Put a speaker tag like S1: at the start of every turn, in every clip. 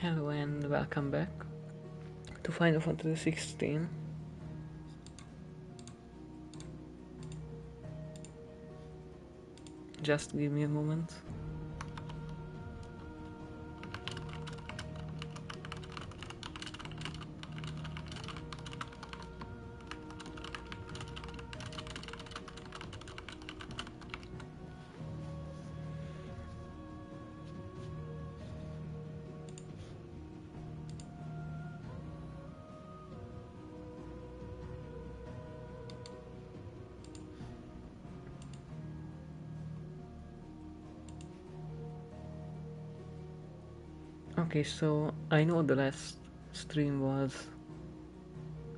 S1: Hello and welcome back to Final Fantasy 16. Just give me a moment. Okay, so I know the last stream was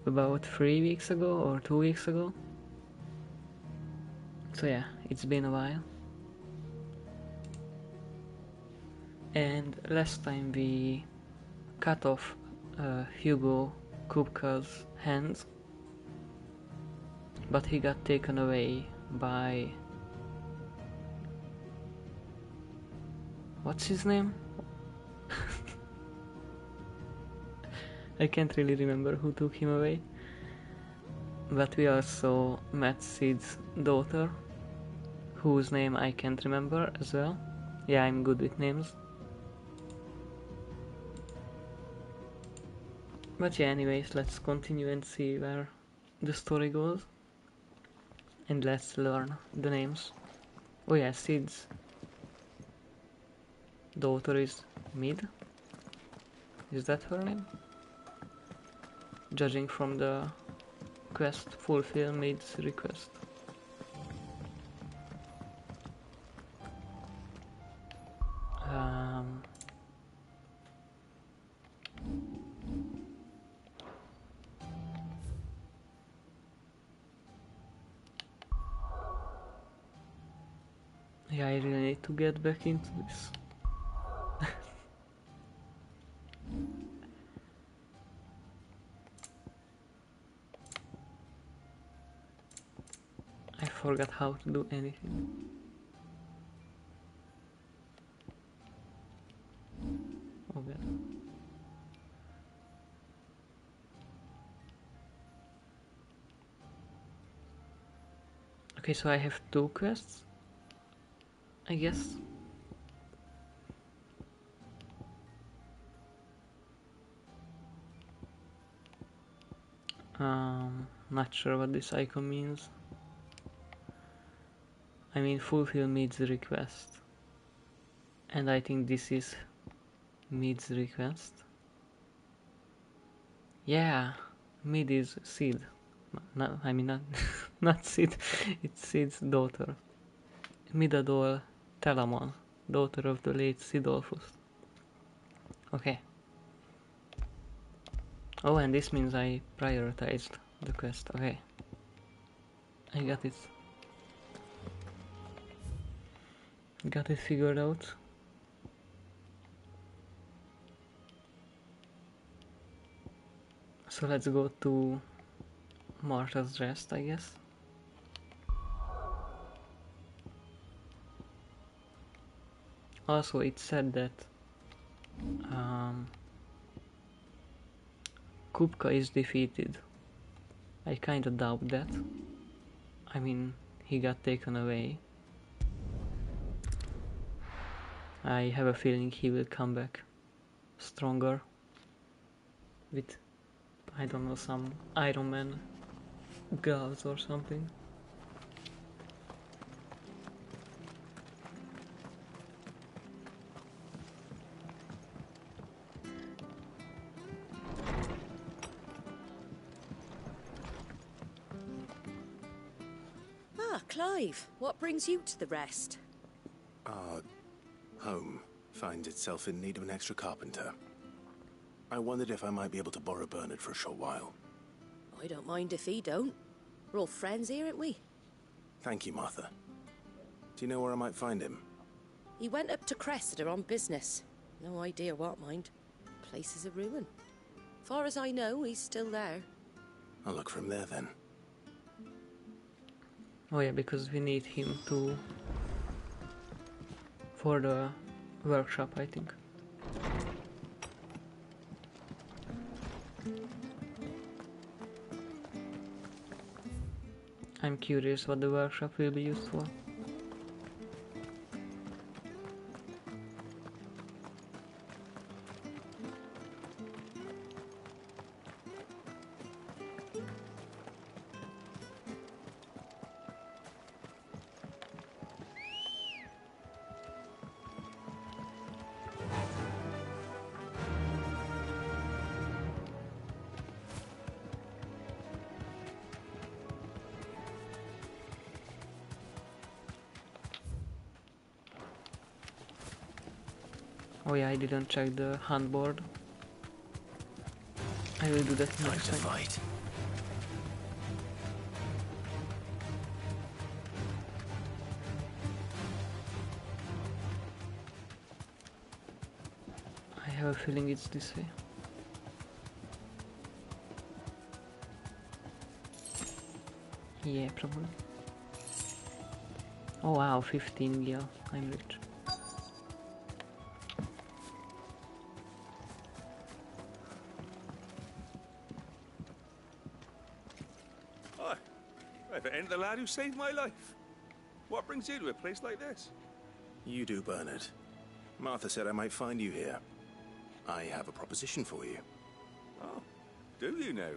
S1: about 3 weeks ago or 2 weeks ago. So yeah, it's been a while. And last time we cut off Hugo Kupka's hands, but he got taken away by... what's his name? I can't really remember who took him away. But we also met Sid's daughter, whose name I can't remember as well. Yeah, I'm good with names. But yeah, anyways, let's continue and see where the story goes. And let's learn the names. Oh yeah, Sid's daughter is Mid. Is that her name? Judging from the quest, fulfill Mid's request. Yeah, I really need to get back into this. I forgot how to do anything. Oh god. Okay, so I have 2 quests, I guess. Not sure what this icon means. I mean, fulfill Mid's request. And I think this is Mid's request. Yeah, Mid is Sid. Not not Sid, it's Sid's daughter. Midadol Telamon, daughter of the late Sidolphus. Okay. Oh, and this means I prioritized the quest. Okay. I got it. Got it figured out. So let's go to Martha's Rest, I guess. Also, it said that Kupka is defeated. I kinda doubt that. I mean, he got taken away. I have a feeling he will come back stronger with, I don't know, some Iron Man gloves or something.
S2: Ah, Clive, what brings you to the rest?
S3: Our home finds itself in need of an extra carpenter. I wondered if I might be able to borrow Bernard for a short while.
S2: I don't mind if he don't. We're all friends here, aren't we?
S3: Thank you, Martha. Do you know where I might find him?
S2: He went up to Cressida on business. No idea what, mind. Place is a ruin. Far as I know, he's still there.
S3: I'll look for him there then.
S1: Oh yeah, because we need him to... for the workshop, I think. I'm curious what the workshop will be used for. Oh yeah, I didn't check the hunt board. I will do that next time.
S3: Fight.
S1: I have a feeling it's this way. Yeah, probably. Oh wow, 15 gil. I'm rich.
S4: Hi. If it ain't the lad who saved my life. What brings you to a place like this?
S3: You do, Bernard. Martha said I might find you here. I have a proposition for you.
S4: Oh, do you now?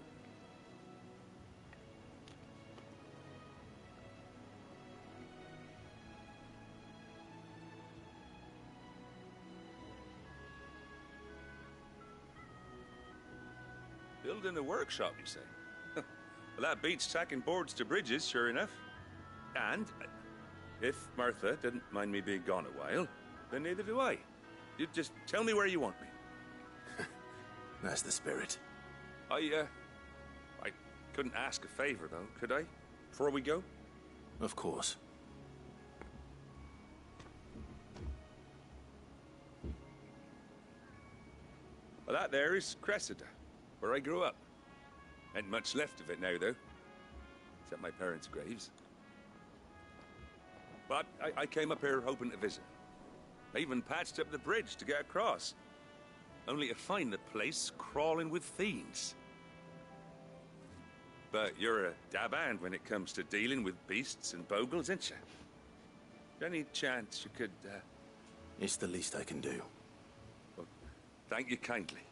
S4: Building a workshop, you say? Well, that beats tacking boards to bridges, sure enough. And if Martha didn't mind me being gone a while, then neither do I. You just tell me where you want me.
S3: That's the spirit.
S4: I couldn't ask a favor, though, could I? Before we go?
S3: Of course.
S4: Well, that there is Cressida, where I grew up. Ain't much left of it now, though. Except my parents' graves. But I came up here hoping to visit. I even patched up the bridge to get across. Only to find the place crawling with fiends. But you're a dab hand when it comes to dealing with beasts and bogles, ain't you? Any chance you could,
S3: It's the least I can do.
S4: Well, thank you kindly.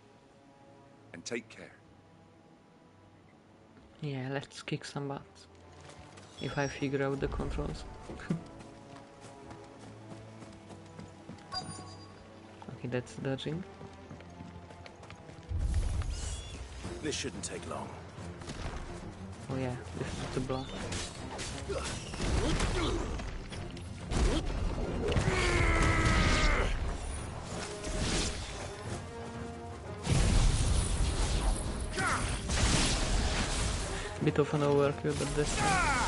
S4: And take care.
S1: Yeah, let's kick some butt. If I figure out the controls. Okay, that's dodging.
S3: This shouldn't take long.
S1: Oh yeah, this is the block. Bit of an overkill, but this time.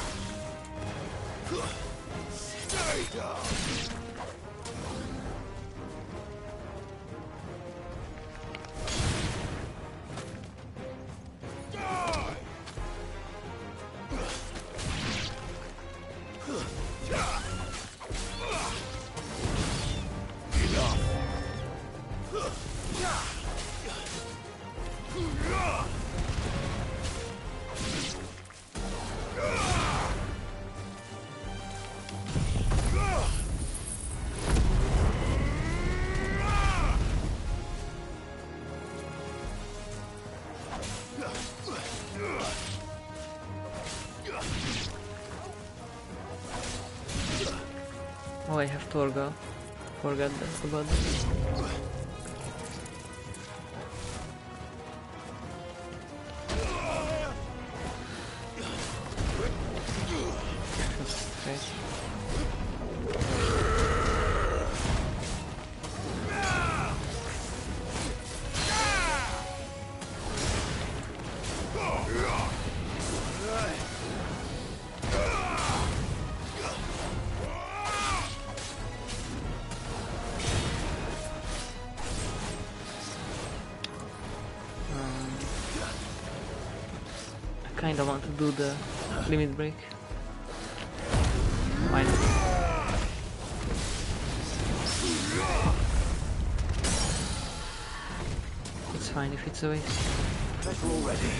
S1: Oh, I have Torgal. Forgot that about that. I kinda want to do the limit break. Why not? It's fine if it's a waste.
S3: Better already.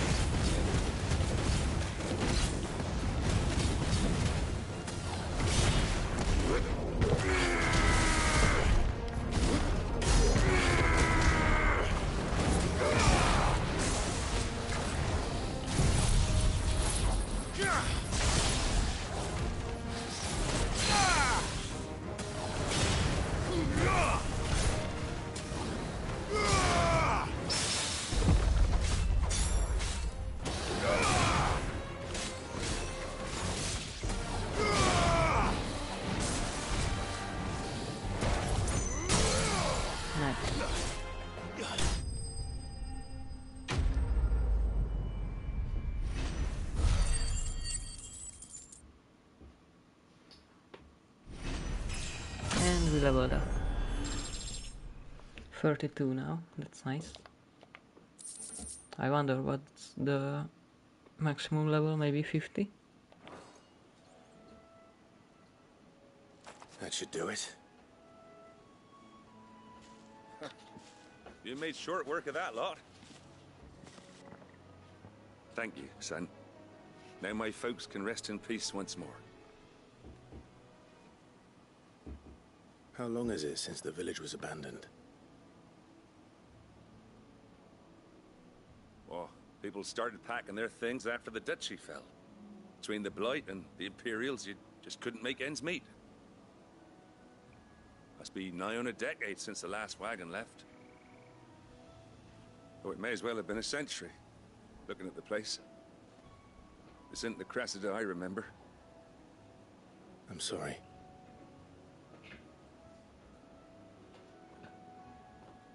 S1: Nice. And we leveled up. 32 now, that's nice. I wonder what's the maximum level, maybe 50?
S3: That should do it.
S4: You made short work of that lot. Thank you, son. Now my folks can rest in peace once more.
S3: How long is it since the village was abandoned?
S4: Oh, people started packing their things after the duchy fell. Between the Blight and the Imperials, you just couldn't make ends meet. Must be nigh on a decade since the last wagon left. Oh, it may as well have been a century, looking at the place. This isn't the Cressida I remember.
S3: I'm sorry.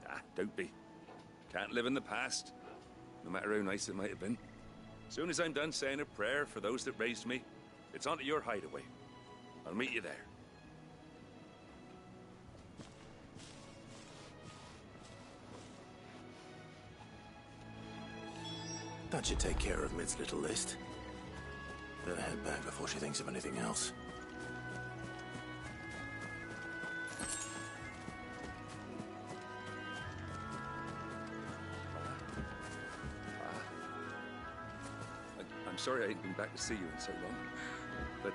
S4: Ah, don't be. Can't live in the past, no matter how nice it might have been. Soon as I'm done saying a prayer for those that raised me, it's on to your hideaway. I'll meet you there.
S3: That should take care of Mid's little list. Better head back before she thinks of anything else.
S4: I'm sorry I ain't been back to see you in so long, but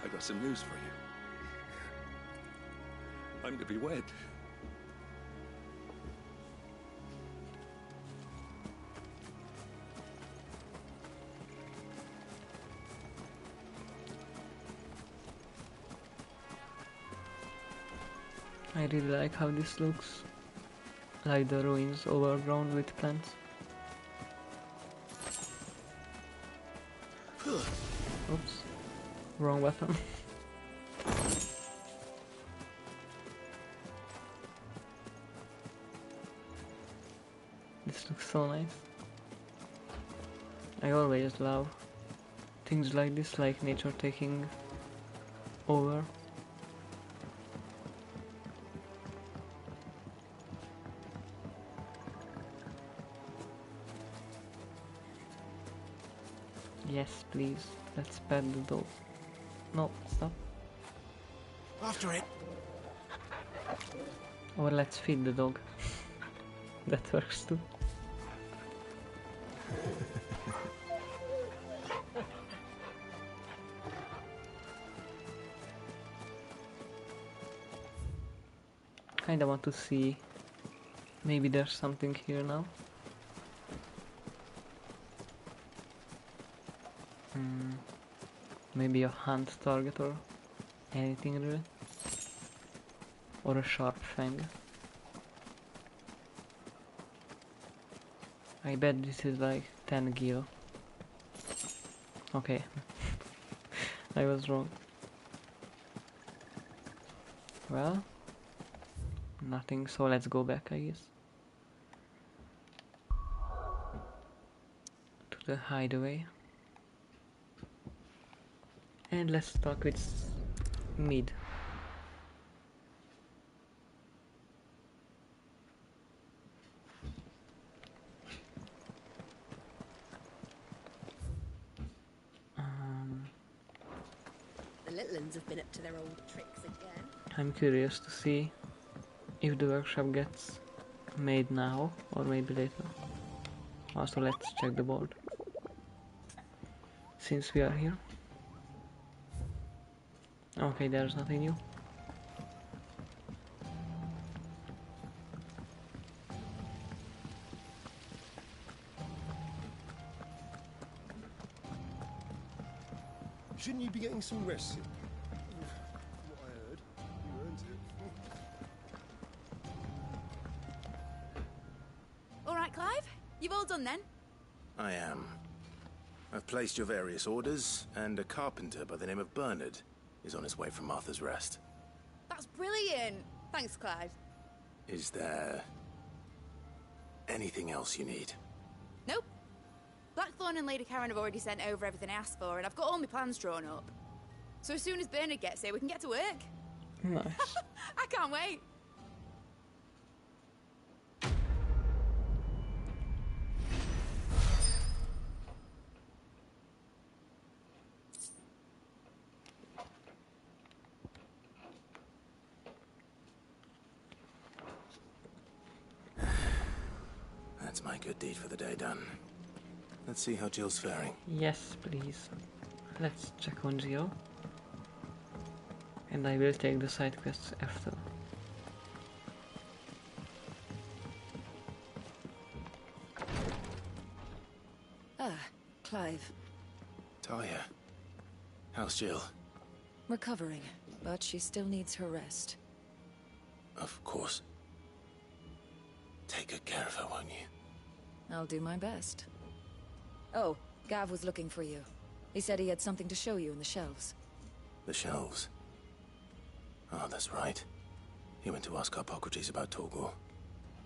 S4: I got some news for you. I'm to be wed.
S1: I really like how this looks, like the ruins overgrown with plants. Oops, wrong button. This looks so nice. I always love things like this, like nature taking over. Yes, please. Let's pet the dog. No, stop.
S3: After it.
S1: Or let's feed the dog. That works too. Kinda want to see. Maybe there's something here now. Maybe a hunt target or anything really. Or a sharp fang. I bet this is like 10 gil. Okay. I was wrong. Well, nothing, so let's go back, I guess. To the hideaway. And let's talk with Mid.
S2: The little uns have been up to their old tricks again.
S1: I'm curious to see if the workshop gets made now or maybe later. Also, let's check the board since we are here. Okay, there's nothing new.
S5: Shouldn't you be getting some rest? From what I heard, you earned it.
S6: All right, Clive. You've all done then?
S3: I am. I've placed your various orders, and a carpenter by the name of Bernard is on his way from Martha's Rest.
S6: That's brilliant. Thanks, Clive.
S3: Is there anything else you need?
S6: Nope. Blackthorn and Lady Karen have already sent over everything I asked for, and I've got all my plans drawn up. So as soon as Bernard gets here, we can get to work.
S1: Nice.
S6: I can't wait.
S3: That's my good deed for the day done. Let's see how Jill's faring.
S1: Yes, please. Let's check on Jill. And I will take the side quests after.
S7: Ah, Clive.
S3: Talia, how's Jill?
S7: Recovering, but she still needs her rest.
S3: Of course. Take good care of her, won't you?
S7: I'll do my best. Oh, Gav was looking for you. He said he had something to show you in the shelves.
S3: The shelves. Oh, that's right. He went to ask Harpocrates about Torgor.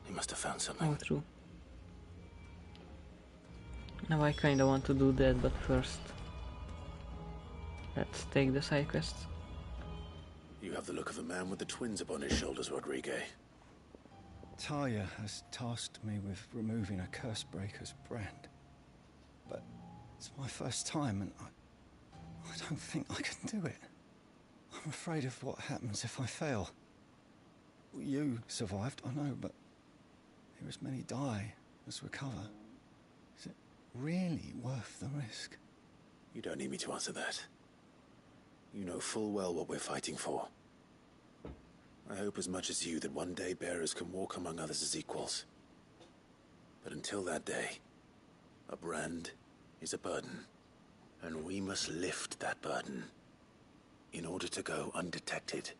S3: He must have found something.
S1: Oh, true. Now I kinda want to do that, but first let's take the side quests.
S3: You have the look of a man with the twins upon his shoulders, Rodrigue.
S5: Talia has tasked me with removing a Cursebreaker's brand. But it's my first time, and I don't think I can do it. I'm afraid of what happens if I fail. You survived, I know, but here as many die as recover. Is it really worth the risk?
S3: You don't need me to answer that. You know full well what we're fighting for. I hope as much as you that one day bearers can walk among others as equals. But until that day, a brand is a burden, and we must lift that burden in order to go undetected.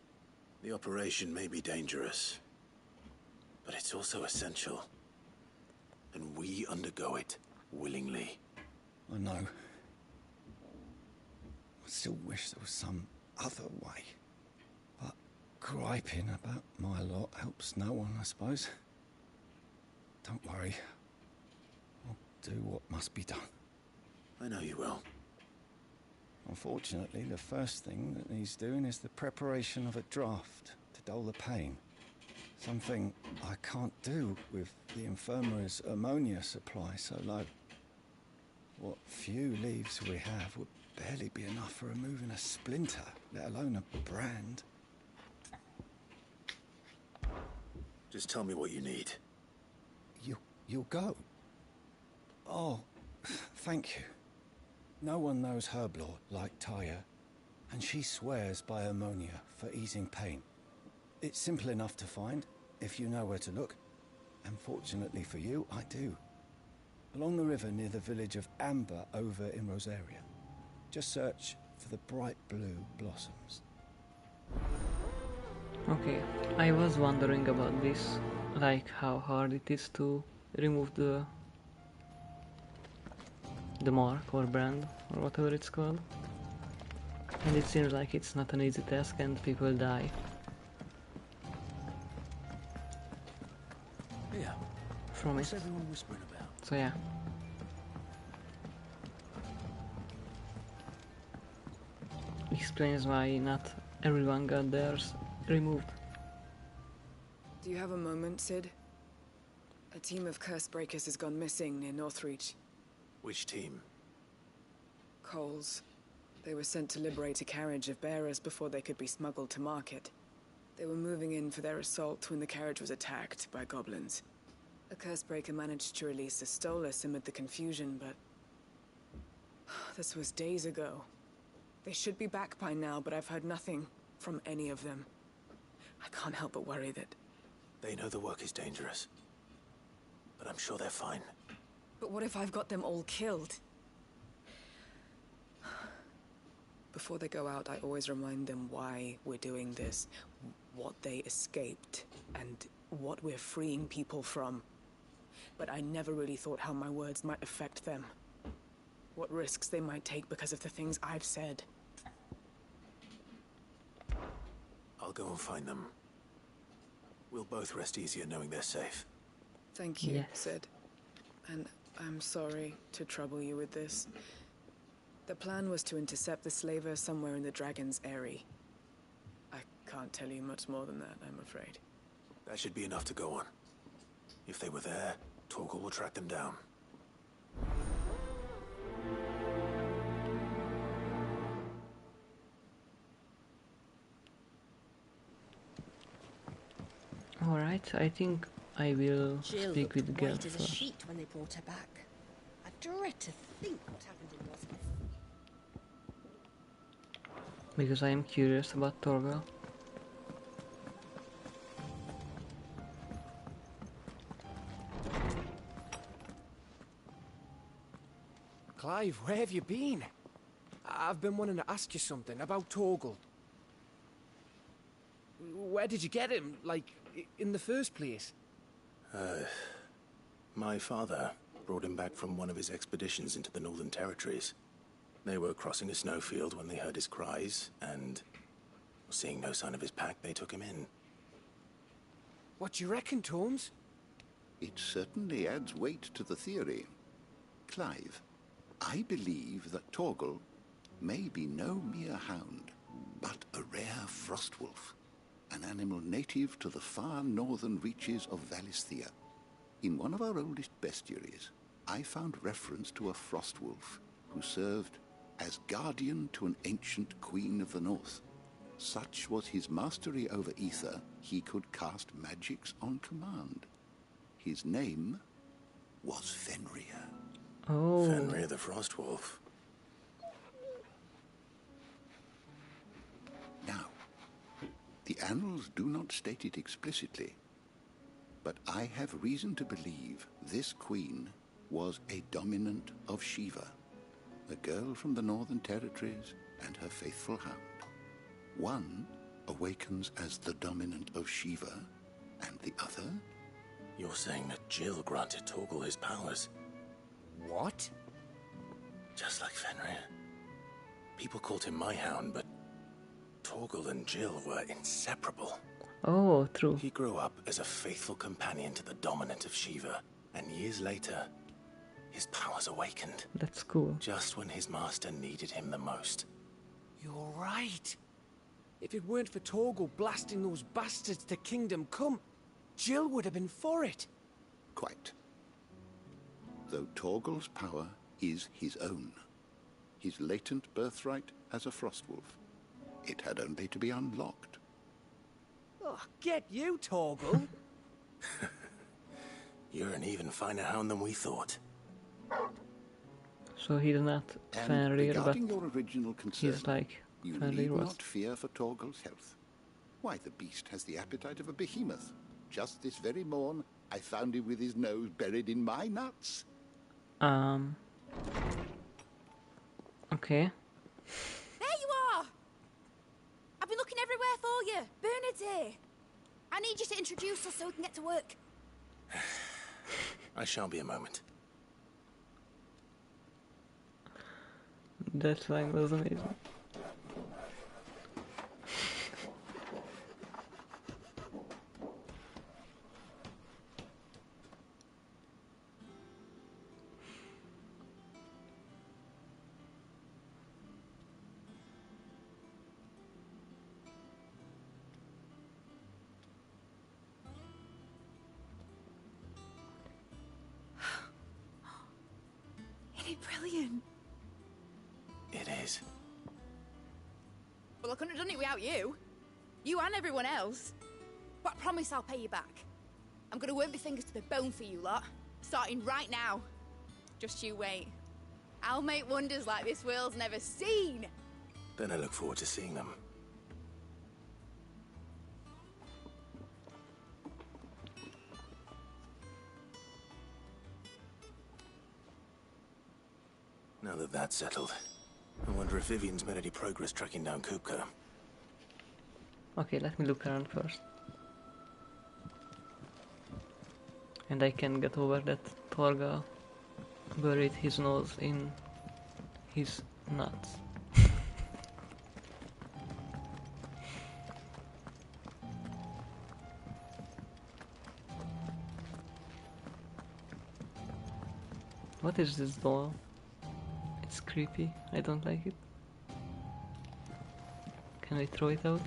S3: The operation may be dangerous, but it's also essential, and we undergo it willingly.
S5: I know. I still wish there was some other way. But griping about my lot helps no one, I suppose. Don't worry. I'll do what must be done.
S3: I know you will.
S5: Unfortunately, the first thing that needs doing is the preparation of a draft to dull the pain. Something I can't do with the infirmary's ammonia supply so low. What few leaves we have would barely be enough for removing a splinter, let alone a brand.
S3: Just tell me what you need.
S5: You'll go? Oh, thank you. No one knows Herblot like Talia, and she swears by ammonia for easing pain. It's simple enough to find, if you know where to look. And fortunately for you, I do. Along the river near the village of Amber over in Rosaria. Just search for the bright blue blossoms.
S1: Okay, I was wondering about this, like how hard it is to remove the mark or brand or whatever it's called. And it seems like it's not an easy task and people die.
S3: Yeah.
S1: From it.
S3: What's everyone whispering about?
S1: So yeah. Explains why not everyone got theirs removed.
S8: Do you have a moment, Sid? A team of Cursebreakers has gone missing near Northreach.
S3: Which team?
S8: Coles. They were sent to liberate a carriage of bearers before they could be smuggled to market. They were moving in for their assault when the carriage was attacked by goblins. A Cursebreaker managed to release a Stolas amid the confusion, but... this was days ago. They should be back by now, but I've heard nothing from any of them. I can't help but worry that...
S3: They know the work is dangerous. But I'm sure they're fine.
S8: But what if I've got them all killed? Before they go out, I always remind them why we're doing this, what they escaped, and what we're freeing people from. But I never really thought how my words might affect them. What risks they might take because of the things I've said.
S3: I'll go and find them. We'll both rest easier knowing they're safe.
S8: Thank you,
S1: Yes.
S8: Sid. And I'm sorry to trouble you with this. The plan was to intercept the slaver somewhere in the Dragon's Eyrie. I can't tell you much more than that, I'm afraid.
S3: That should be enough to go on. If they were there, Torgal will track them down.
S1: Alright, I think I will
S2: Jill
S1: speak
S2: looked
S1: with
S2: white
S1: Gelt
S2: as a
S1: first.
S2: sheet when they brought her back. I dread to think what happened in Rosmith.
S1: Because I am curious about Torgal.
S9: Clive, where have you been? I've been wanting to ask you something about Torgal. Where did you get him, like, in the first place?
S3: My father brought him back from one of his expeditions into the Northern Territories. They were crossing a snowfield when they heard his cries, and seeing no sign of his pack, they took him in.
S9: What do you reckon, Tomes?
S10: It certainly adds weight to the theory. Clive, I believe that Torgal may be no mere hound, but a rare frostwolf, an animal native to the far northern reaches of Valisthea. In one of our oldest bestiaries, I found reference to a frostwolf who served as guardian to an ancient queen of the north. Such was his mastery over ether, he could cast magics on command. His name was Fenrir.
S1: Oh,
S3: Fenrir the Frostwolf.
S10: Now, the annals do not state it explicitly, but I have reason to believe this queen was a dominant of Shiva, a girl from the Northern Territories and her faithful hound. One awakens as the dominant of Shiva, and the other?
S3: You're saying that Jill granted Torgal his powers,
S9: What?
S3: just like Fenrir. People called him my hound, but Torgal and Jill were inseparable.
S1: oh, true.
S3: He grew up as a faithful companion to the dominant of Shiva, and years later, his powers awakened,
S1: That's cool.
S3: just when his master needed him the most.
S9: You're right. If it weren't for Torgal blasting those bastards to Kingdom Come, Jill would have been for it.
S10: Quite. Though Torgal's power is his own, his latent birthright as a frostwolf, it had only to be unlocked.
S9: Oh, get you, Torgal.
S3: You're an even finer hound than we thought.
S1: So he's not
S10: And
S1: Fenrir, but
S10: regarding your original concern,
S1: he's like
S10: you
S1: Fenrir
S10: need
S1: was.
S10: not fear for Torgal's health. Why, the beast has the appetite of a behemoth. Just this very morn, I found him with his nose buried in my nuts.
S1: Okay.
S6: There you are! I've been looking everywhere for you. Bernard's here. I need you to introduce us so we can get to work.
S3: I shall be a moment.
S1: That line was amazing.
S6: Isn't it brilliant?
S3: It is.
S6: Well, I couldn't have done it without you. You and everyone else. But I promise I'll pay you back. I'm gonna work my fingers to the bone for you lot. Starting right now. Just you wait. I'll make wonders like this world's never seen.
S3: Then I look forward to seeing them. Now that that's settled, I wonder if Vivian's made any progress tracking down Kupka.
S1: Okay, let me look around first. And I can get over that Torga buried his nose in his nuts. What is this door? It's creepy. I don't like it. Can I throw it out?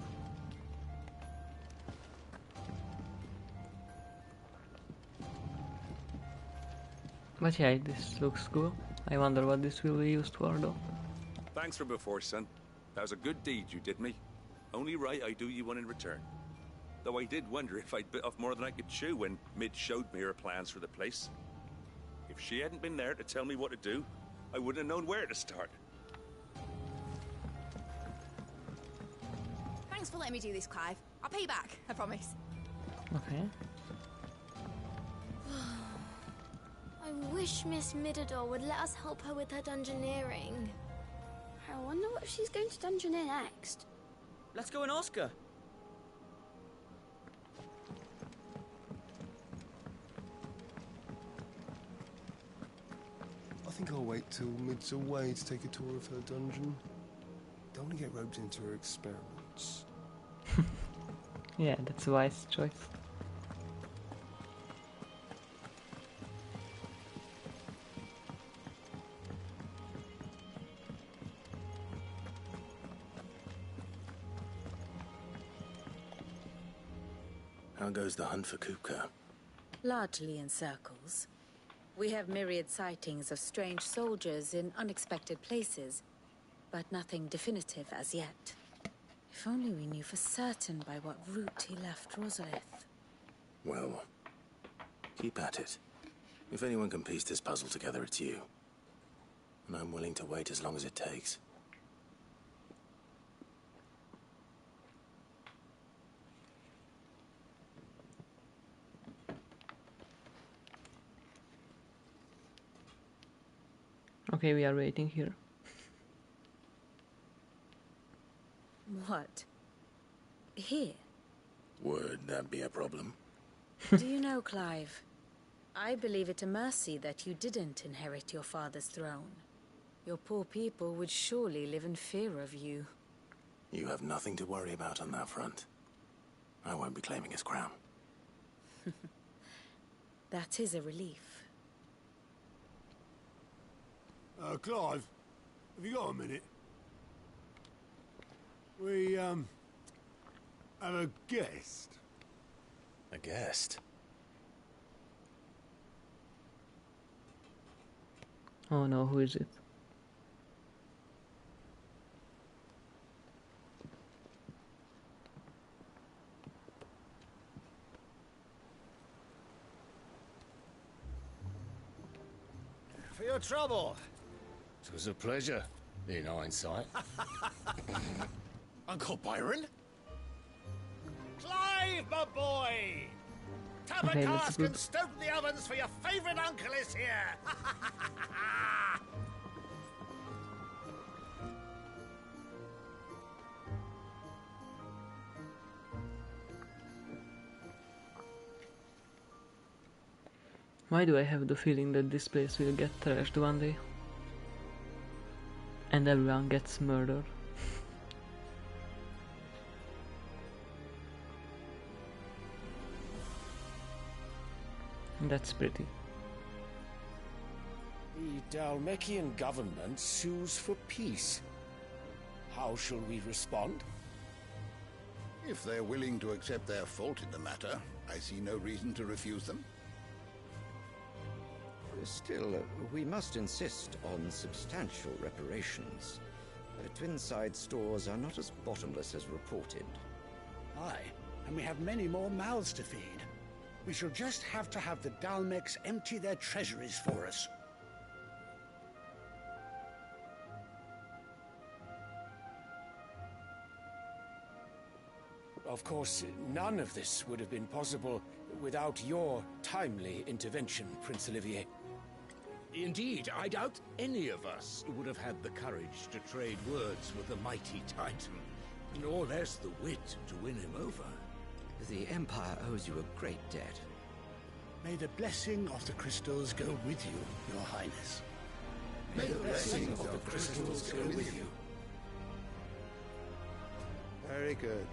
S1: But yeah, this looks cool. I wonder what this will be used for though.
S4: Thanks for before, son. That was a good deed you did me. Only right I do you one in return. Though I did wonder if I'd bit off more than I could chew when Mid showed me her plans for the place. If she hadn't been there to tell me what to do, I wouldn't have known where to start.
S6: Thanks for letting me do this, Clive. I'll pay you back, I promise.
S1: Okay.
S11: I wish Miss Midador would let us help her with her dungeoneering. I wonder what she's going to dungeoneer next.
S12: Let's go and ask her.
S13: I think I'll wait till Mid's away to take a tour of her dungeon. Don't want to get roped into her experiments.
S1: Yeah, that's a wise choice.
S3: How goes the hunt for Kupka?
S7: Largely in circles. We have myriad sightings of strange soldiers in unexpected places, but nothing definitive as yet. If only we knew for certain by what route he left Rosalith.
S3: Well, keep at it. If anyone can piece this puzzle together, it's you. And I'm willing to wait as long as it takes.
S1: Okay, we are waiting here.
S7: What? Here?
S3: Would that be a problem?
S7: Do you know, Clive? I believe it a mercy that you didn't inherit your father's throne. Your poor people would surely live in fear of you.
S3: You have nothing to worry about on that front. I won't be claiming his crown.
S7: That is a relief.
S14: Clive, have you got a minute? We, have a guest.
S3: A guest?
S1: Oh no, who is it?
S15: For your trouble. It was a pleasure, in hindsight. Uncle Byron? Clive, my boy! Tap a cask and stoke the ovens for your favourite uncle is here!
S1: Why do I have the feeling that this place will get trashed one day? And everyone gets murdered. That's pretty.
S9: The Dalmekian government sues for peace. How shall we respond?
S10: If they're willing to accept their fault in the matter, I see no reason to refuse them.
S16: Still, we must insist on substantial reparations. Twinside stores are not as bottomless as reported.
S17: Aye, and we have many more mouths to feed. We shall just have to have the Dalmeks empty their treasuries for us.
S9: Of course, none of this would have been possible without your timely intervention, Prince Olivier.
S15: Indeed, I doubt any of us would have had the courage to trade words with the mighty Titan, nor less the wit to win him over.
S16: The Empire owes you a great debt.
S17: May the blessing of the crystals go with you, Your Highness.
S15: May the blessing of the crystals go with you.
S13: Very good.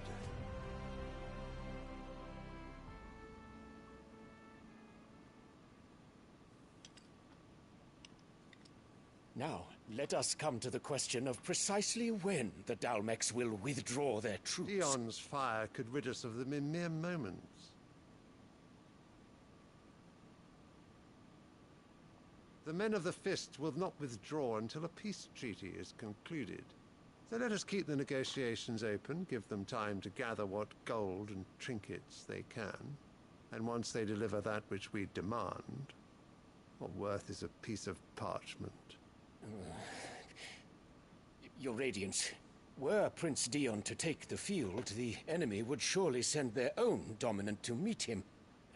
S9: Now, let us come to the question of precisely when the Dalmex will withdraw their troops.
S13: Dion's fire could rid us of them in mere moments. The men of the Fist will not withdraw until a peace treaty is concluded. So let us keep the negotiations open, give them time to gather what gold and trinkets they can, and once they deliver that which we demand, what worth is a piece of parchment?
S9: Your Radiance, were Prince Dion to take the field, the enemy would surely send their own dominant to meet him.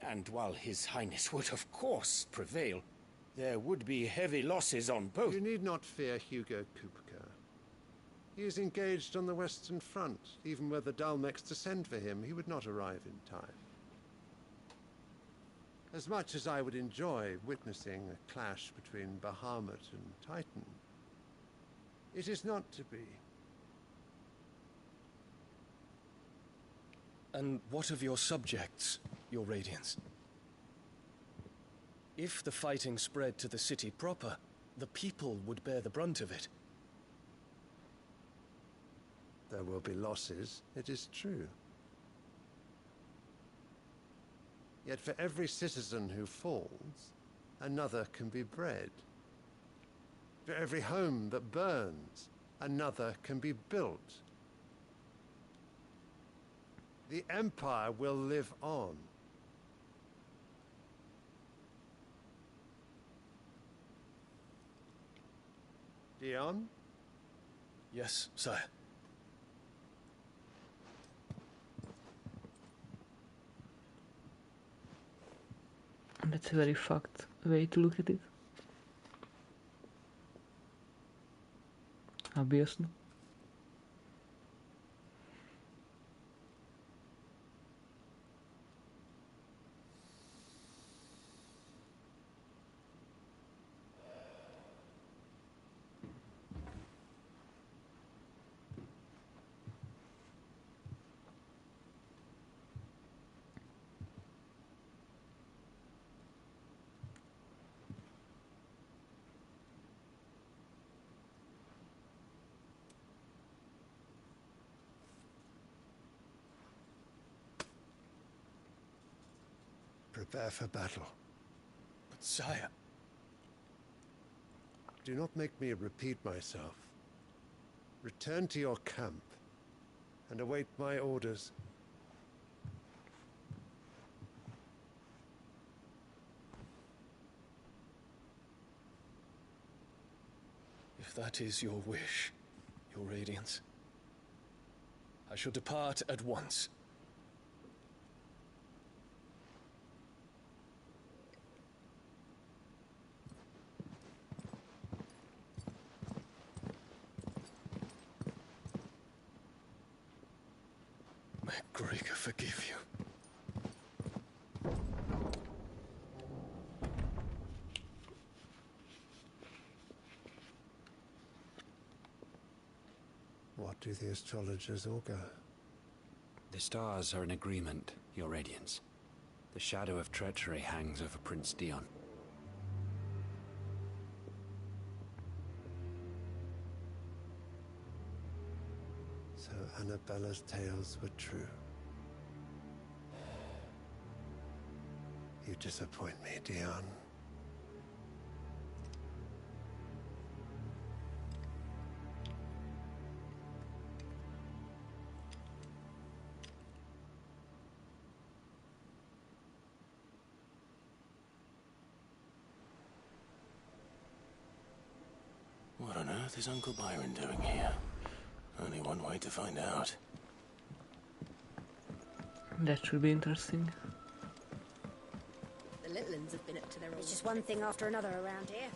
S9: And while His Highness would of course prevail, there would be heavy losses on both.
S13: You need not fear Hugo Kupka. He is engaged on the Western Front. Even were the Dalmex to send for him, he would not arrive in time. As much as I would enjoy witnessing a clash between Bahamut and Titan, it is not to be.
S12: And what of your subjects, Your Radiance? If the fighting spread to the city proper, the people would bear the brunt of it.
S13: There will be losses, it is true. Yet for every citizen who falls, another can be bred. For every home that burns, another can be built. The Empire will live on. Dion?
S12: Yes, sire.
S1: That's a very fucked way to look at it. Obviously.
S13: Prepare for battle.
S12: But sire...
S13: Do not make me repeat myself. Return to your camp and await my orders.
S12: If that is your wish, Your Radiance, I shall depart at once. May Gregor forgive you.
S13: What do the astrologers augur?
S18: The stars are in agreement, Your Radiance. The shadow of treachery hangs over Prince Dion.
S13: So Annabella's tales were true. You disappoint me, Dion.
S3: What on earth is Uncle Byron doing here? Only one way to find out.
S1: That should be interesting.
S2: The little uns have been up to their old...
S19: It's just one thing after another around here.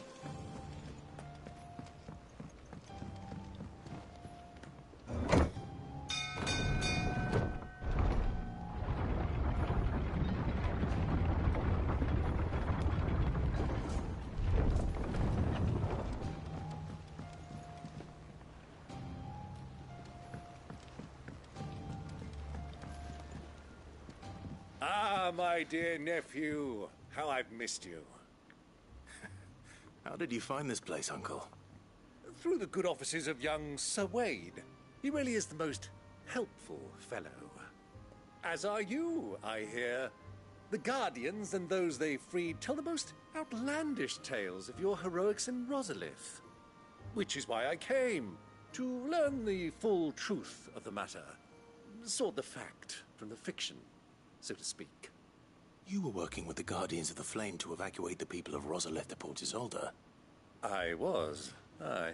S15: Ah, my dear nephew. How I've missed you.
S3: How did you find this place, Uncle?
S15: Through the good offices of young Sir Wade. He really is the most helpful fellow. As are you, I hear. The Guardians and those they freed tell the most outlandish tales of your heroics in Rosalith. Which is why I came, to learn the full truth of the matter. Sort the fact from the fiction, so to speak.
S3: You were working with the Guardians of the Flame to evacuate the people of Rosalith to Port Isolde.
S15: I was, aye.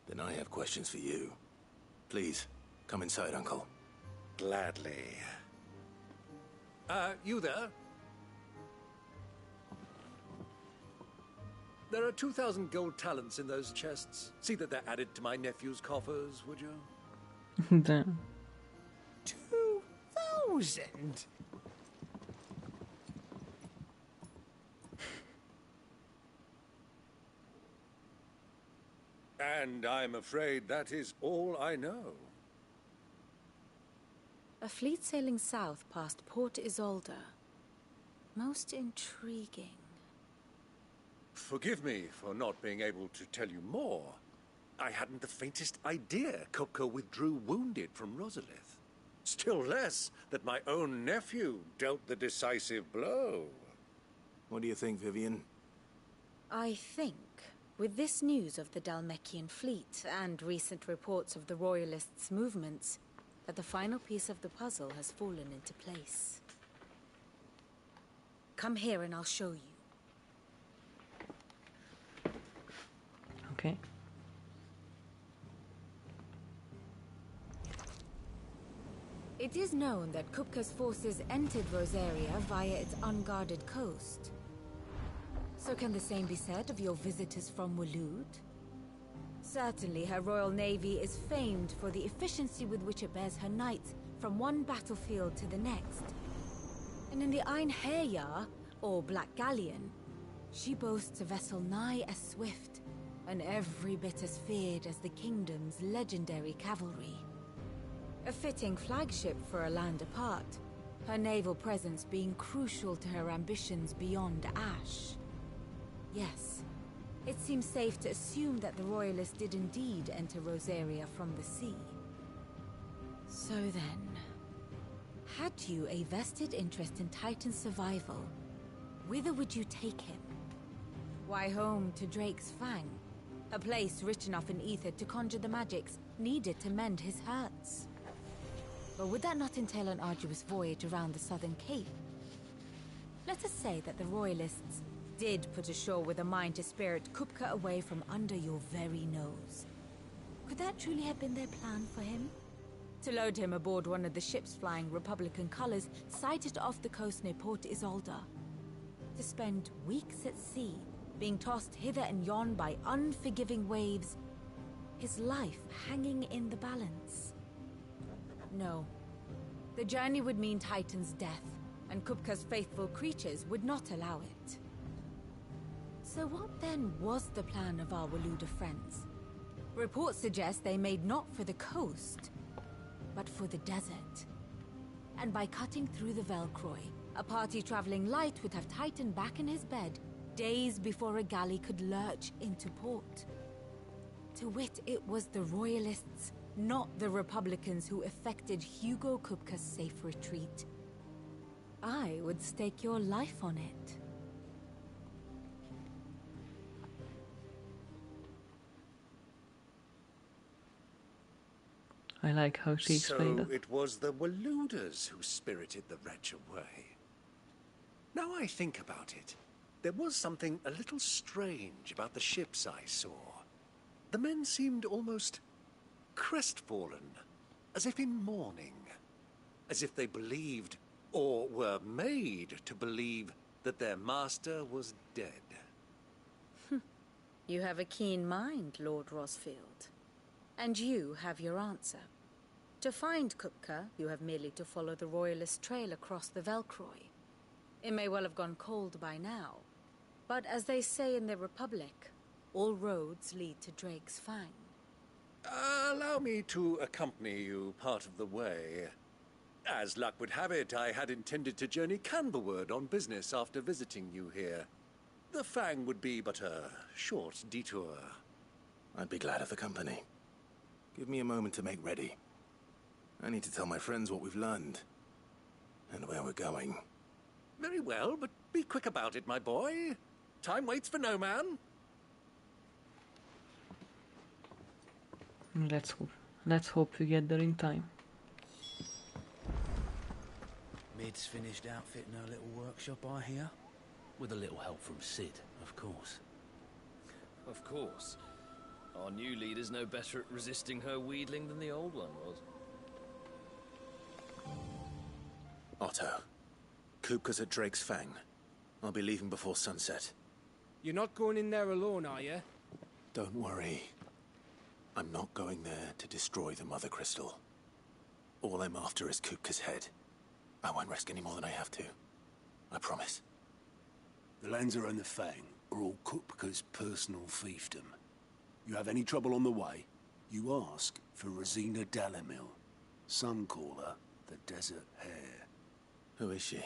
S3: Then I have questions for you. Please, come inside, Uncle.
S15: Gladly. You there? There are 2,000 gold talents in those chests. See that they're added to my nephew's coffers, would you?
S1: Damn.
S15: 2,000? And I'm afraid that is all I know.
S7: A fleet sailing south past Port Isolde. Most intriguing.
S15: Forgive me for not being able to tell you more. I hadn't the faintest idea Kupka withdrew wounded from Rosalith. Still less that my own nephew dealt the decisive blow.
S3: What do you think, Vivian?
S7: I think, with this news of the Dalmekian fleet and recent reports of the Royalists' movements, that the final piece of the puzzle has fallen into place. Come here and I'll show you.
S1: Okay.
S7: It is known that Kupka's forces entered Rosaria via its unguarded coast. So can the same be said of your visitors from Waloed? Certainly her Royal Navy is famed for the efficiency with which it bears her knights from one battlefield to the next. And in the Einherjar, or Black Galleon, she boasts a vessel nigh as swift, and every bit as feared as the kingdom's legendary cavalry. A fitting flagship for a land apart, her naval presence being crucial to her ambitions beyond Ash. Yes, it seems safe to assume that the Royalists did indeed enter Rosaria from the sea. So then, had you a vested interest in Titan's survival, whither would you take him? Why, home to Drake's Fang, a place rich enough in ether to conjure the magics needed to mend his hurts. But would that not entail an arduous voyage around the southern cape? Let us say that the Royalists did put ashore with a mind to spirit Kupka away from under your very nose. Could that truly have been their plan for him? To load him aboard one of the ships flying Republican colors sighted off the coast near Port Isolde. To spend weeks at sea, being tossed hither and yon by unforgiving waves, his life hanging in the balance. No. The journey would mean Titan's death, and Kupka's faithful creatures would not allow it. So what then was the plan of our Waluda friends? Reports suggest they made not for the coast, but for the desert. And by cutting through the Velcroy, a party traveling light would have Titan back in his bed days before a galley could lurch into port. To wit, it was the Royalists, not the Republicans, who effected Hugo Kupka's safe retreat. I would stake your life on it.
S1: I like how she explained
S15: So
S1: it.
S15: it was the Waluders who spirited the wretch away. Now I think about it, there was something a little strange about the ships I saw. The men seemed almost crestfallen, as if in mourning, as if they believed, or were made to believe, that their master was dead.
S7: You have a keen mind, Lord Rosfield. And you have your answer. To find Kupka, you have merely to follow the Royalist trail across the Velcroy. It may well have gone cold by now, but as they say in the Republic, all roads lead to Drake's Fang.
S15: Allow me to accompany you part of the way. As luck would have it, I had intended to journey Canberward on business after visiting you here. The Fang would be but a short detour.
S3: I'd be glad of the company. Give me a moment to make ready. I need to tell my friends what we've learned. And where we're going.
S15: Very well, but be quick about it, my boy. Time waits for no man.
S1: Let's hope we get there in time.
S19: Mid's finished outfitting her little workshop, I hear. With a little help from Sid, of course.
S20: Of course. Our new leader's no better at resisting her wheedling than the old one was.
S3: Otto, Kupka's at Drake's Fang. I'll be leaving before sunset.
S21: You're not going in there alone, are you?
S3: Don't worry. I'm not going there to destroy the Mother Crystal. All I'm after is Kupka's head. I won't risk any more than I have to. I promise.
S14: The Lancer and the Fang are all Kupka's personal fiefdom. You have any trouble on the way, you ask for Rosina Dalamil. Some call her the Desert Hare.
S3: Who is she?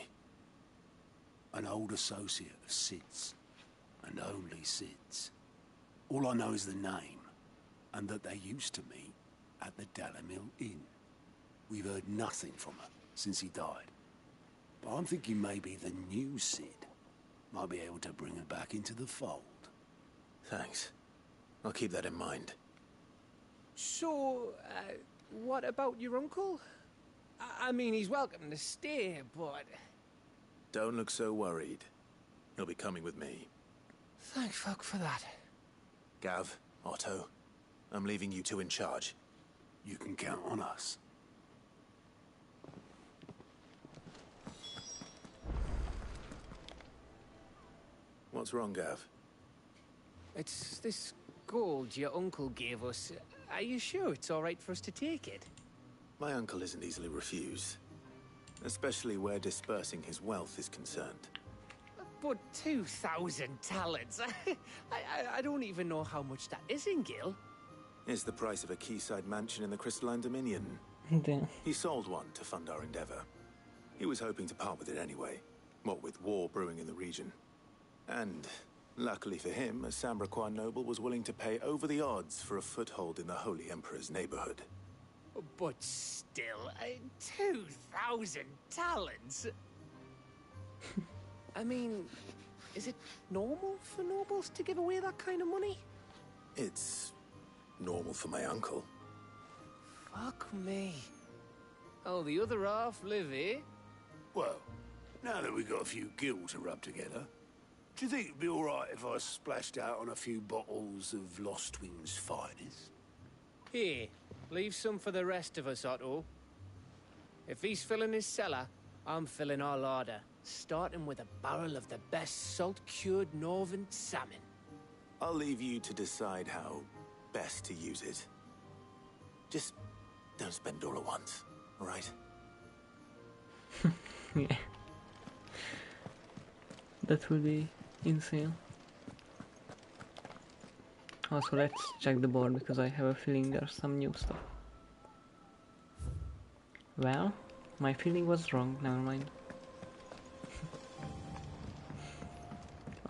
S14: An old associate of Sid's. And only Sid's. All I know is the name, and that they used to meet at the Dalamil Inn. We've heard nothing from her since he died. But I'm thinking maybe the new Sid might be able to bring her back into the fold.
S3: Thanks. I'll keep that in mind.
S21: So, what about your uncle? I mean, he's welcome to stay, but...
S3: Don't look so worried. He'll be coming with me.
S21: Thank fuck for that.
S3: Gav, Otto, I'm leaving you two in charge.
S14: You can count on us.
S3: What's wrong, Gav?
S21: It's this gold your uncle gave us. Are you sure it's all right for us to take it?
S3: My uncle isn't easily refused. Especially where dispersing his wealth is concerned.
S21: But 2,000 talents. I don't even know how much that is in Gil.
S3: It's the price of a quayside mansion in the Crystalline Dominion.
S1: Damn.
S3: He sold one to fund our endeavor. He was hoping to part with it anyway, what with war brewing in the region. And, luckily for him, a Sambraquois noble was willing to pay over the odds for a foothold in the Holy Emperor's neighborhood.
S21: But still, 2,000 talents? I mean, is it normal for nobles to give away that kind of money?
S3: It's normal for my uncle.
S21: Fuck me. Oh, the other half live, eh?
S14: Well, now that we've got a few gil to rub together, do you think it'd be all right if I splashed out on a few bottles of Lost Wing's finest?
S21: Here, leave some for the rest of us, Otto. If he's filling his cellar, I'm filling our larder, starting with a barrel of the best salt-cured northern salmon.
S3: I'll leave you to decide how best to use it. Just don't spend it all at once, all right?
S1: Yeah. That will be insane. Also, let's check the board because I have a feeling there's some new stuff. Well, my feeling was wrong, never mind.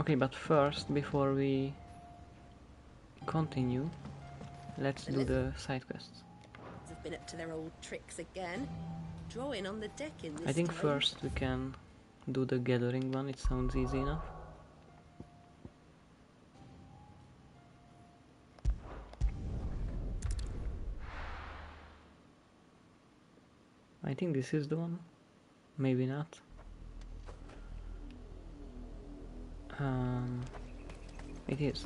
S1: Okay, but first, before we continue, let's do the side quests.
S2: They've been up to their old tricks again. Drawing on the deck in this
S1: I think
S2: time.
S1: first we can do the gathering one, it sounds easy enough. I think this is the one, maybe not. It is.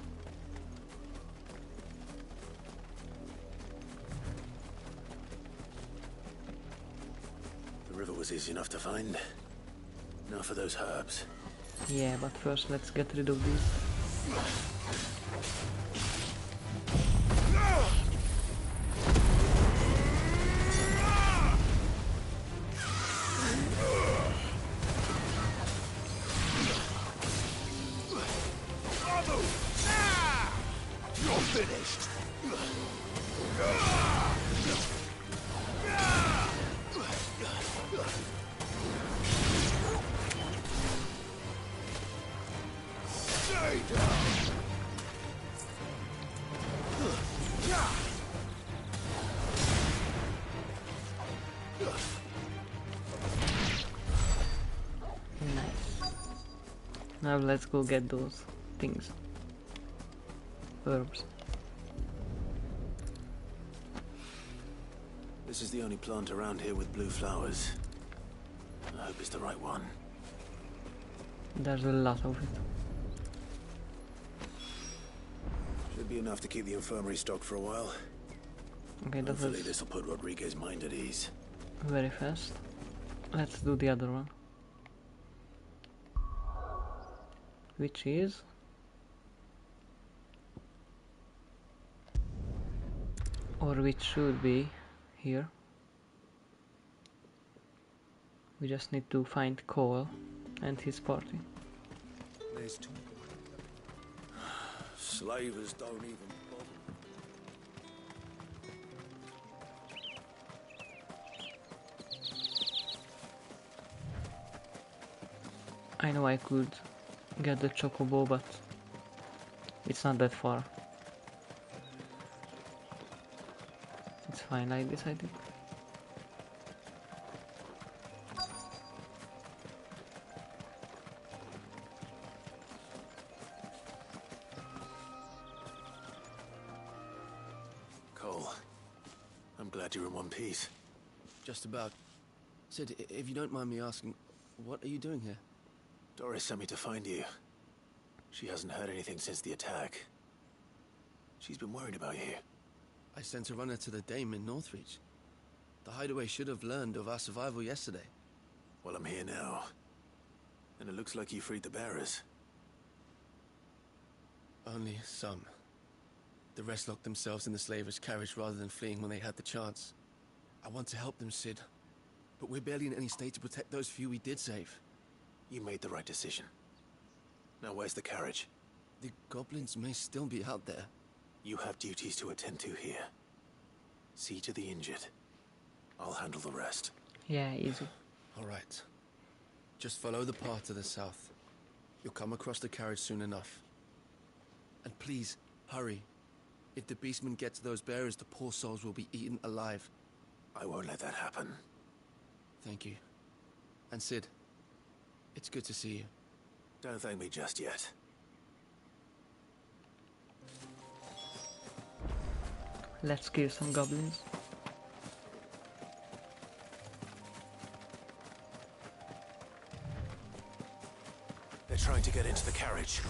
S3: The river was easy enough to find. Now for those herbs.
S1: Yeah, but first let's get rid of these.
S14: You're finished.
S1: Now let's go get those things. Herbs.
S3: This is the only plant around here with blue flowers. I hope it's the right one.
S1: There's a lot of it.
S3: Should be enough to keep the infirmary stocked for a while.
S1: Okay, that
S3: Hopefully
S1: was
S3: this will put Rodriguez's mind at ease.
S1: very fast. Let's do the other one. Which is... or which should be here. We just need to find Cole and his party.
S14: There's two. Slavers don't even bother.
S1: I know I could get the chocobo, but it's not that far. It's fine like this, I think.
S3: Cole, I'm glad you're in one piece.
S20: Just about. Sid, if you don't mind me asking, what are you doing here?
S3: Doris sent me to find you. She hasn't heard anything since the attack. She's been worried about you.
S20: I sent a runner to the Dame in Northreach. The hideaway should have learned of our survival yesterday.
S3: Well, I'm here now. And it looks like you freed the bearers.
S20: Only some. The rest locked themselves in the slavers' carriage rather than fleeing when they had the chance. I want to help them, Sid. But we're barely in any state to protect those few we did save.
S3: You made the right decision. Now where's the carriage?
S20: The goblins may still be out there.
S3: You have duties to attend to here. See to the injured. I'll handle the rest.
S1: Yeah, easy.
S20: All right. Just follow the path to the south. You'll come across the carriage soon enough. And please, hurry. If the beastmen get to those bearers, the poor souls will be eaten alive.
S3: I won't let that happen.
S20: Thank you. And Sid, it's good to see you.
S3: Don't thank me just yet.
S1: Let's kill some goblins.
S3: They're trying to get into the carriage.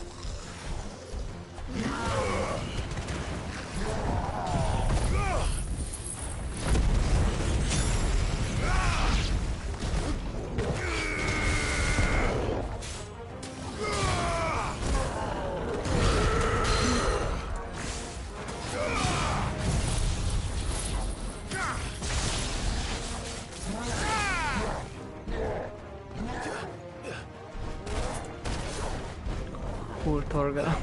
S1: Poor Torga.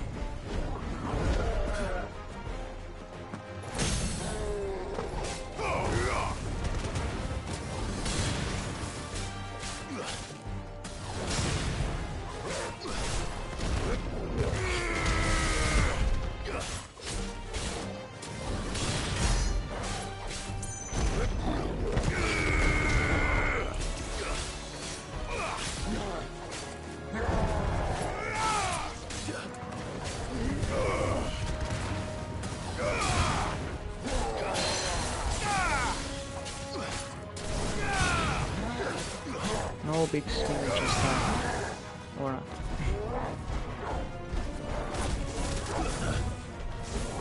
S1: No big signatures time. Or not.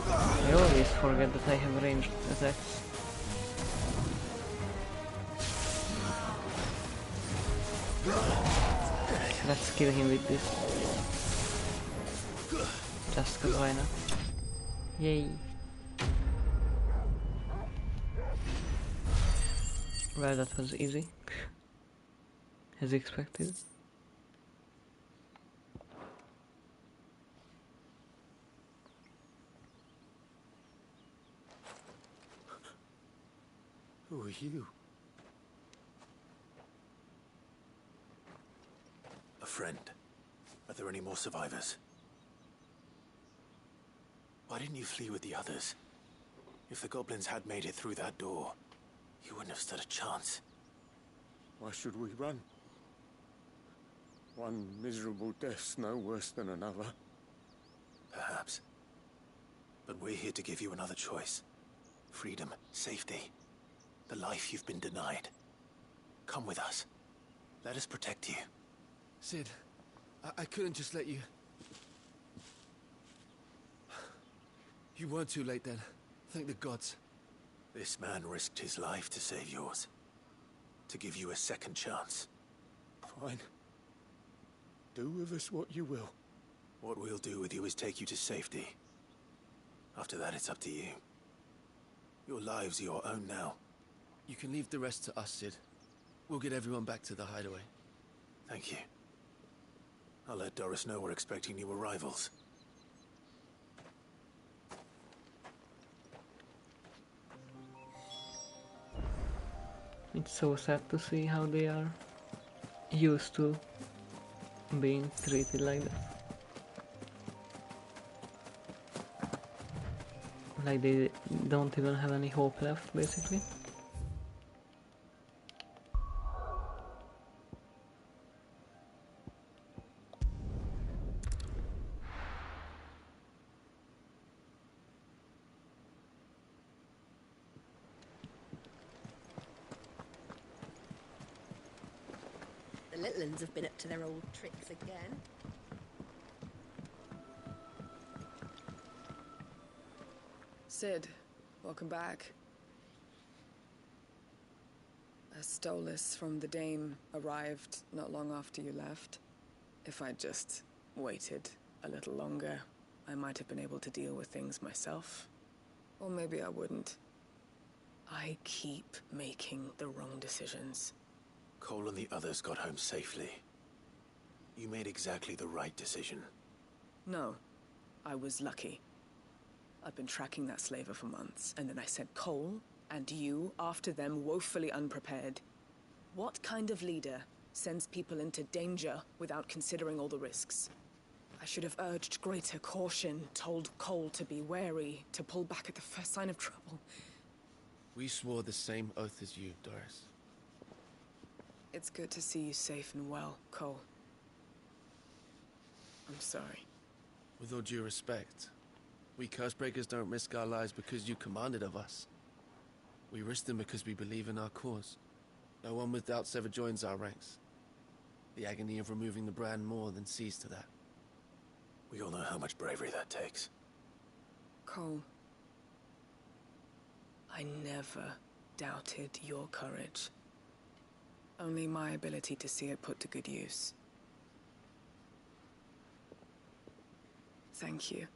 S1: I always forget that I have ranged attacks. Let's kill him with this. Just cause why not? Yay! Well, that was easy. As expected.
S3: Who are you? A friend. Are there any more survivors? Why didn't you flee with the others? If the goblins had made it through that door, you wouldn't have stood a chance.
S14: Why should we run?
S15: One miserable death's no worse than another.
S3: Perhaps. But we're here to give you another choice. Freedom, safety, the life you've been denied. Come with us. Let us protect you.
S20: Sid, I couldn't just let you... You weren't too late then. Thank the gods.
S3: This man risked his life to save yours. To give you a second chance.
S15: Fine. Do with us what you will.
S3: What we'll do with you is take you to safety. After that, it's up to you. Your lives are your own now.
S20: You can leave the rest to us, Sid. We'll get everyone back to the hideaway.
S3: Thank you. I'll let Doris know we're expecting new arrivals.
S1: It's so sad to see how they are used to being treated like that. Like they don't even have any hope left, basically.
S2: The little uns have been up to their old tricks again.
S8: Sid, welcome back. A Stolas from the Dame arrived not long after you left. If I'd just waited a little longer, I might have been able to deal with things myself. Or maybe I wouldn't. I keep making the wrong decisions.
S3: Cole and the others got home safely. You made exactly the right decision.
S8: No, I was lucky. I've been tracking that slaver for months, and then I sent Cole and you after them woefully unprepared. What kind of leader sends people into danger without considering all the risks? I should have urged greater caution, told Cole to be wary, to pull back at the first sign of trouble.
S20: We swore the same oath as you, Doris.
S8: It's good to see you safe and well, Cole. I'm sorry.
S20: With all due respect, we Cursebreakers don't risk our lives because you commanded of us. We risk them because we believe in our cause. No one with doubts ever joins our ranks. The agony of removing the brand more than sees to that.
S3: We all know how much bravery that takes.
S8: Cole, I never doubted your courage. Only my ability to see it put to good use. Thank you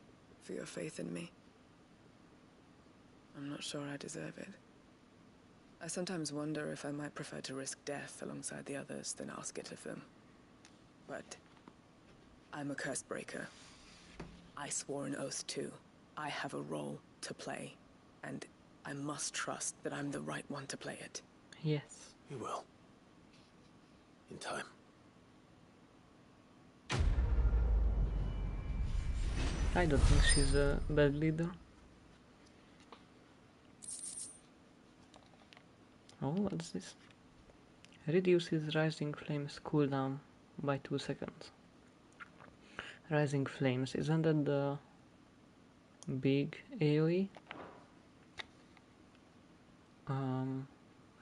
S8: for your faith in me. I'm not sure I deserve it. I sometimes wonder if I might prefer to risk death alongside the others than ask it of them. But I'm a Cursebreaker. I swore an oath too. I have a role to play, and I must trust that I'm the right one to play it.
S1: Yes.
S3: You will. In time.
S1: I don't think she's a bad leader. Oh, what's this? Reduces Rising Flames cooldown by 2 seconds. Rising Flames, isn't that the big AoE?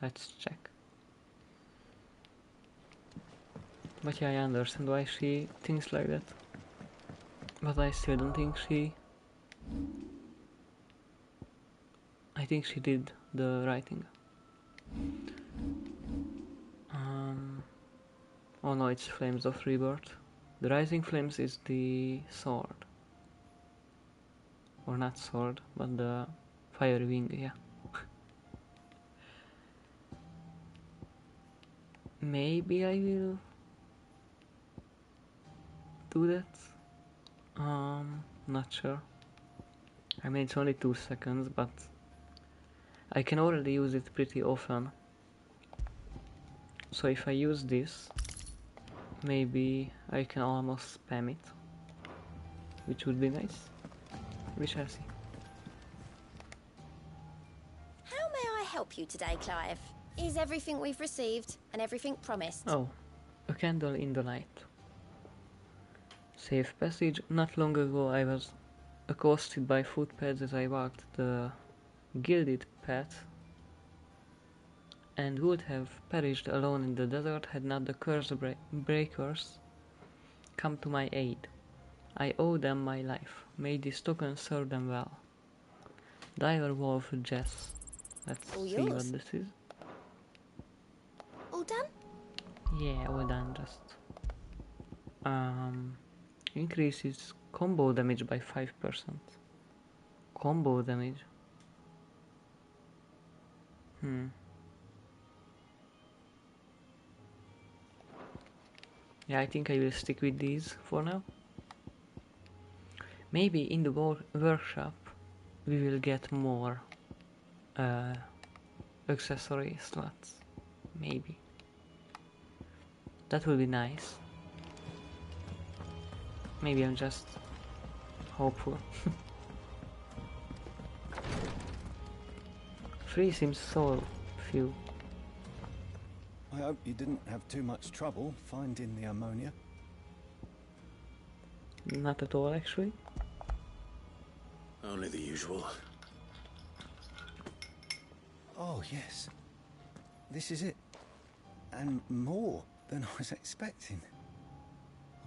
S1: Let's check. But yeah, I understand why she thinks like that. But I still don't think she... I think she did the right thing. Oh no, it's Flames of Rebirth. The Rising Flames is the sword. Or not sword, but the fire wing, yeah. Maybe I will do that. Not sure. I mean, it's only 2 seconds, but I can already use it pretty often. So if I use this, maybe I can almost spam it, which would be nice. We shall see.
S5: How may I help you today, Clive? Is everything we've received and everything promised?
S1: Oh, a candle in the night. Safe passage. Not long ago I was accosted by footpads as I walked the gilded path and would have perished alone in the desert had not the curse breakers come to my aid. I owe them my life. May this token serve them well. Dire Wolf Jess. Let's
S5: All
S1: see
S5: yours.
S1: what this is.
S5: All done?
S1: Yeah, all done. Just increases combo damage by 5%. Combo damage. Yeah, I think I will stick with these for now. Maybe in the workshop we will get more accessory slots. Maybe. That will be nice. Maybe I'm just hopeful. 3 seems so few.
S4: I hope you didn't have too much trouble finding the ammonia.
S1: Not at all, actually.
S3: Only the usual.
S4: Oh, yes. This is it. And more than I was expecting.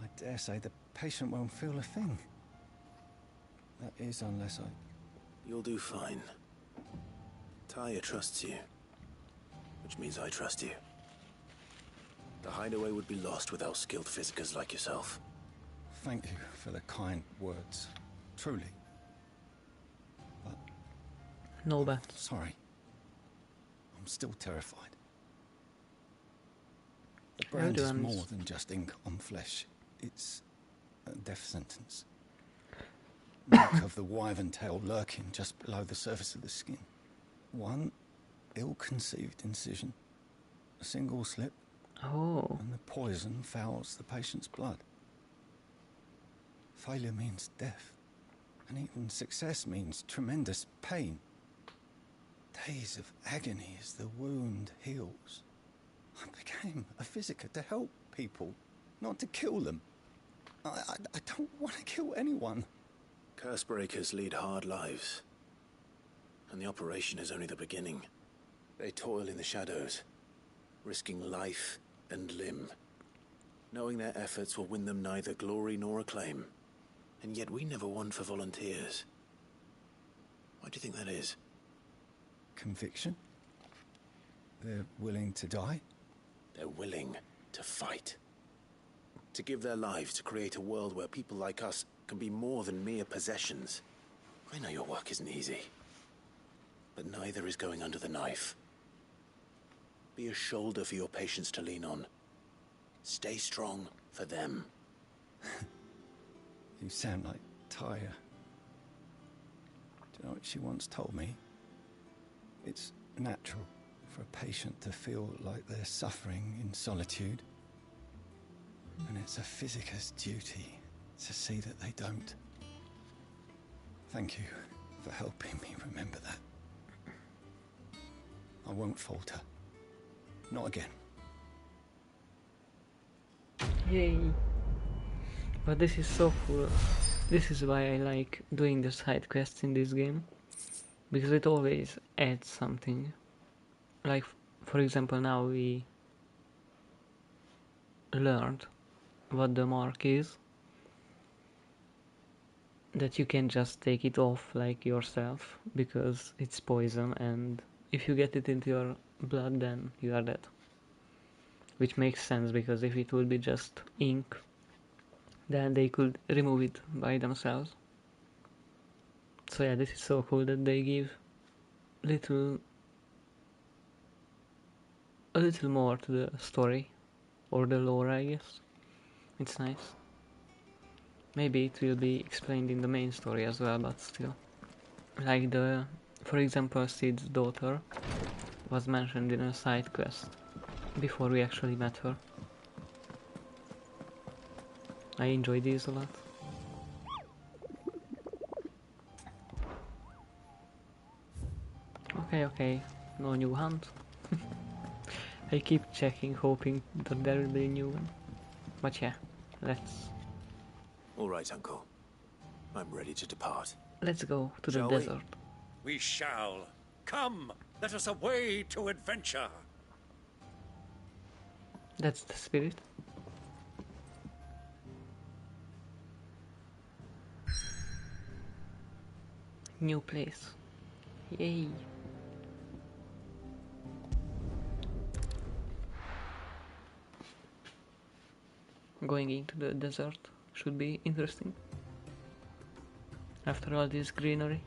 S4: I dare say the patient won't feel a thing. That is, unless I...
S3: You'll do fine. Tyre trusts you, which means I trust you. The hideaway would be lost without skilled physicers like yourself.
S4: Thank you for the kind words. Truly. But...
S1: No bet.
S4: Sorry. I'm still terrified. The brand is more than just ink on flesh. It's a death sentence. Mark of the wyvern tail lurking just below the surface of the skin. One ill-conceived incision. A single slip.
S1: Oh.
S4: And the poison fouls the patient's blood. Failure means death. And even success means tremendous pain. Days of agony as the wound heals. I became a physiker to help people, not to kill them. I don't want to kill anyone.
S3: Curse breakers lead hard lives. And the operation is only the beginning. They toil in the shadows, risking life and limb, knowing their efforts will win them neither glory nor acclaim. And yet we never won for volunteers. Why do you think that is?
S4: Conviction? They're willing to die?
S3: They're willing to fight. To give their lives to create a world where people like us can be more than mere possessions. I know your work isn't easy, but neither is going under the knife. Be a shoulder for your patients to lean on. Stay strong for them.
S4: You sound like Tyre. Do you know what she once told me? It's natural for a patient to feel like they're suffering in solitude. And it's a physiker's duty to see that they don't. Thank you for helping me remember that. I won't falter. Not again.
S1: Yay. But this is so cool. This is why I like doing the side quests in this game. Because it always adds something. Like, for example, now we learned what the mark is. That you can just take it off like yourself. Because it's poison, and if you get it into your blood, then you are dead. Which makes sense, because if it would be just ink, then they could remove it by themselves. So yeah, this is so cool that they give a little more to the story, or the lore, I guess. It's nice. Maybe it will be explained in the main story as well, but still. Like for example, Sid's daughter was mentioned in a side quest before we actually met her. I enjoy these a lot. Okay, no new hunt. I keep checking, hoping that there will be a new one. But yeah, let's
S3: All right, Uncle. I'm ready to depart.
S1: Let's go to the
S15: Shall we?
S1: desert.
S15: We shall. Come, let us away to adventure.
S1: That's the spirit. New place. Yay. Going into the desert should be interesting. After all this greenery.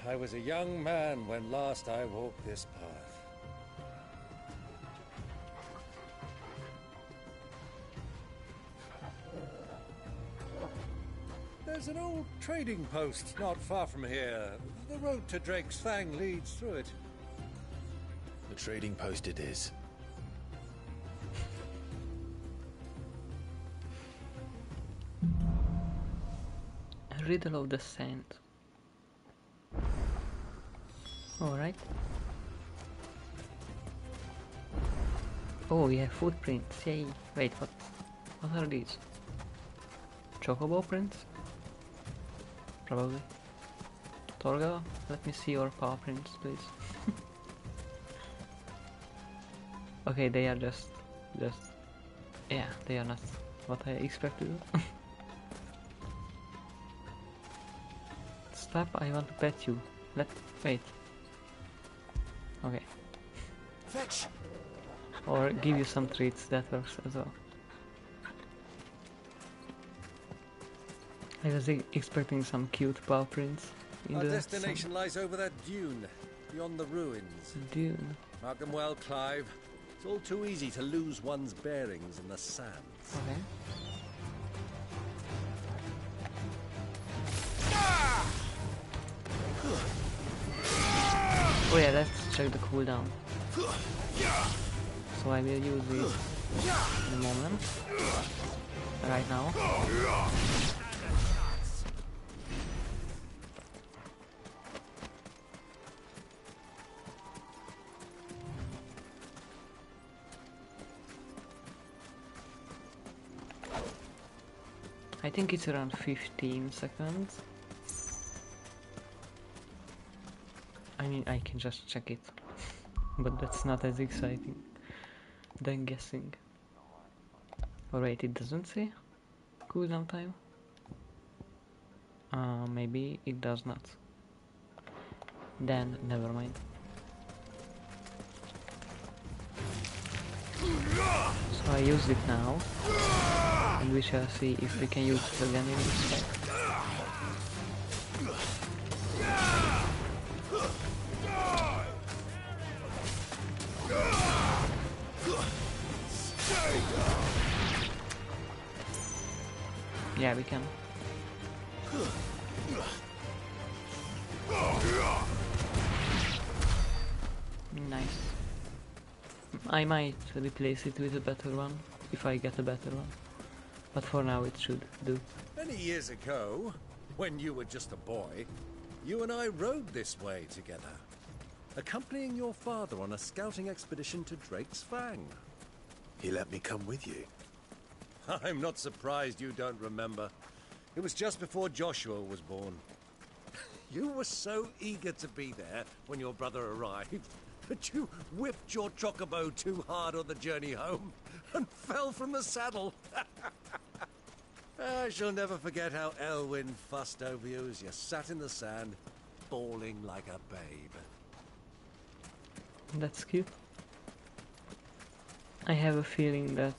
S15: I was a young man when last I walked this path. There's an old trading post not far from here. The road to Drake's Fang leads through it.
S3: The trading post it is.
S1: A riddle of the sand. Alright. Oh, yeah, footprints. Yay. Wait, what are these? Chocobo prints? Probably. Torga, let me see your paw prints, please. Okay, they are just... Yeah, they are not what I expected. Stop, I want to pet you. Wait. Okay.
S15: Fetch!
S1: Or give you some treats, that works as well. I was expecting some cute paw prints in
S15: Our
S1: the
S15: destination
S1: sun.
S15: lies over that dune, beyond the ruins.
S1: Dune.
S15: Mark them well, Clive. It's all too easy to lose one's bearings in the sands.
S1: Okay. Oh yeah, let's check the cooldown. So I will use it in a moment. Right now. I think it's around 15 seconds. I mean, I can just check it, but that's not as exciting than guessing. Or wait, it doesn't say cooldown time? Maybe it does not. Then, never mind. So I used it now, and we shall see if we can use it again in this fight. Yeah, we can. Nice. I might replace it with a better one, if I get a better one. But for now it should do.
S15: Many years ago, when you were just a boy, you and I rode this way together, accompanying your father on a scouting expedition to Drake's Fang.
S3: He let me come with you.
S15: I'm not surprised you don't remember. It was just before Joshua was born. You were so eager to be there when your brother arrived that you whipped your chocobo too hard on the journey home and fell from the saddle. I shall never forget how Elwyn fussed over you as you sat in the sand, bawling like a babe.
S1: That's cute. I have a feeling that...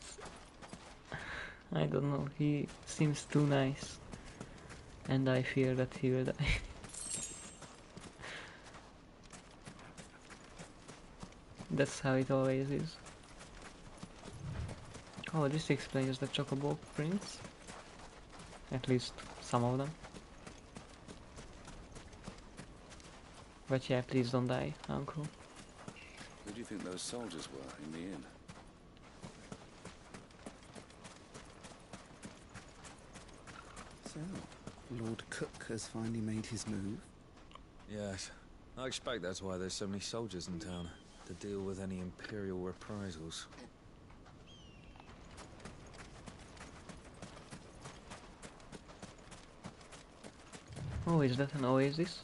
S1: I don't know, he seems too nice. And I fear that he will die. That's how it always is. Oh, this explains the chocobo prints. At least some of them. But yeah, please don't die, Uncle.
S6: Who do you think those soldiers were in the inn? So, Lord Cook has finally made his move?
S18: Yes. I expect that's why there's so many soldiers in town, to deal with any Imperial reprisals.
S1: Oh, is that an oasis?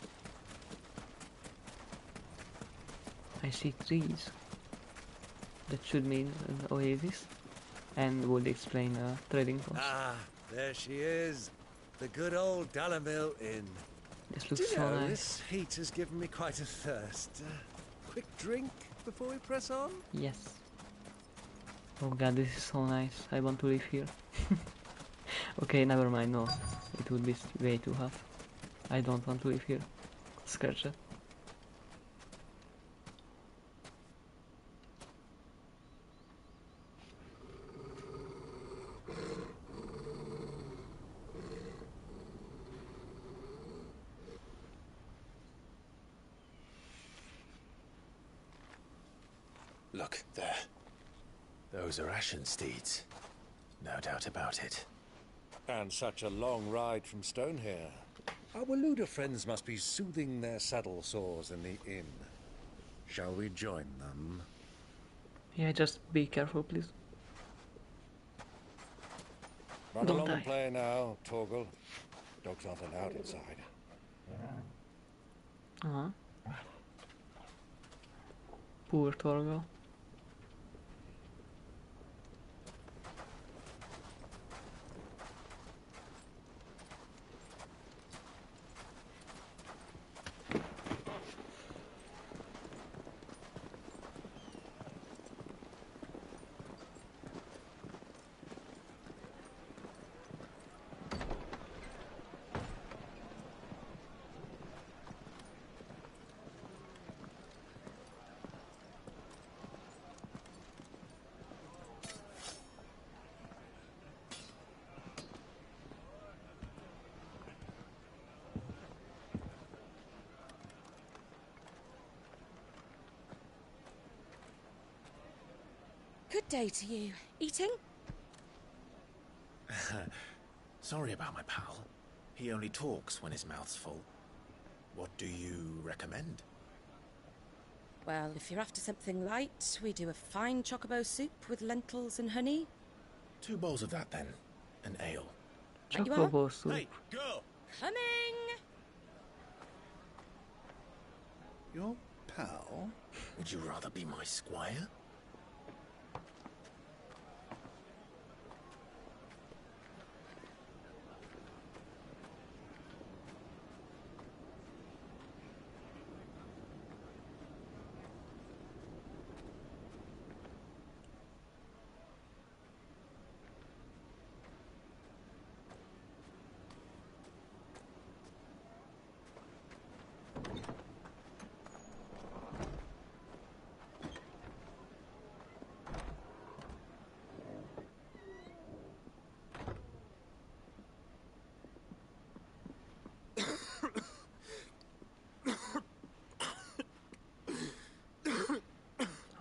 S1: I see trees. That should mean an oasis, and would explain a trading post.
S15: Ah, there she is. The good old Dalamil Inn.
S1: This
S15: Do
S1: looks
S15: you
S1: so
S15: know,
S1: nice.
S15: this heat has given me quite a thirst. Quick drink before we press on?
S1: Yes. Oh god, this is so nice. I want to live here. Okay, never mind, no. It would be way too hot. I don't want to live here. Scratch that.
S3: Look, there. Those are Ashen steeds. No doubt about it.
S15: And such a long ride from Stonehair. Our Luda friends must be soothing their saddle sores in the inn. Shall we join them?
S1: Yeah, just be careful, please.
S15: Run
S1: Don't
S15: along
S1: die.
S15: and play now, Torgal. Dogs aren't allowed inside.
S1: Poor Torgo.
S2: Good day to you. Eating?
S3: Sorry about my pal. He only talks when his mouth's full. What do you recommend?
S2: Well, if you're after something light, we do a fine chocobo soup with lentils and honey.
S3: 2 bowls of that, then. An ale.
S2: Right you are.
S1: Chocobo soup.
S15: Hey, go!
S2: Coming!
S10: Your pal?
S3: Would you rather be my squire?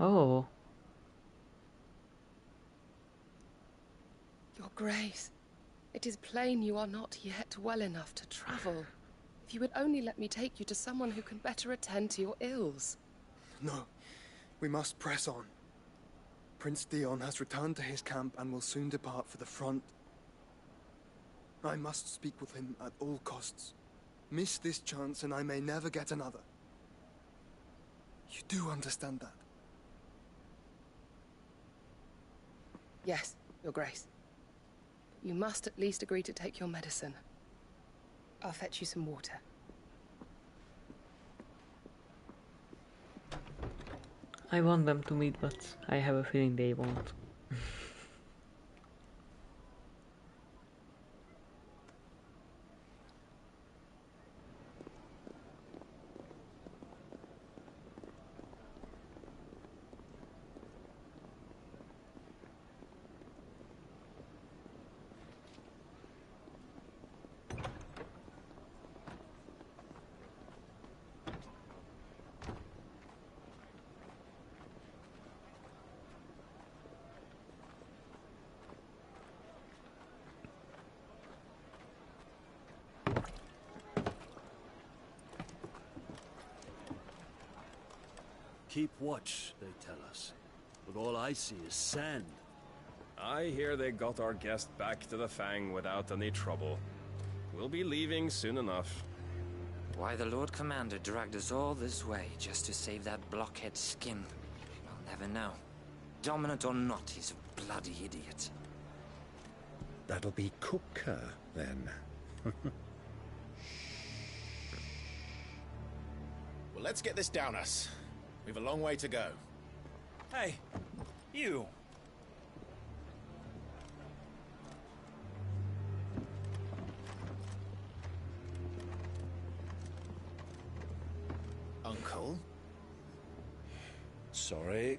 S1: Oh.
S22: Your Grace, it is plain you are not yet well enough to travel. If you would only let me take you to someone who can better attend to your ills.
S23: No, we must press on. Prince Dion has returned to his camp and will soon depart for the front. I must speak with him at all costs. Miss this chance and I may never get another. You do understand that?
S22: Yes, Your Grace. You must at least agree to take your medicine. I'll fetch you some water.
S1: I want them to meet, but I have a feeling they won't.
S14: Keep watch, they tell us. But all I see is sand.
S11: I hear they got our guest back to the Fang without any trouble. We'll be leaving soon enough.
S16: Why the Lord Commander dragged us all this way just to save that blockhead skin, I'll never know. Dominant or not, he's a bloody idiot.
S3: That'll be Cooker, then.
S17: Well, let's get this down us. We've a long way to go.
S19: Hey, you.
S17: Uncle?
S15: Sorry.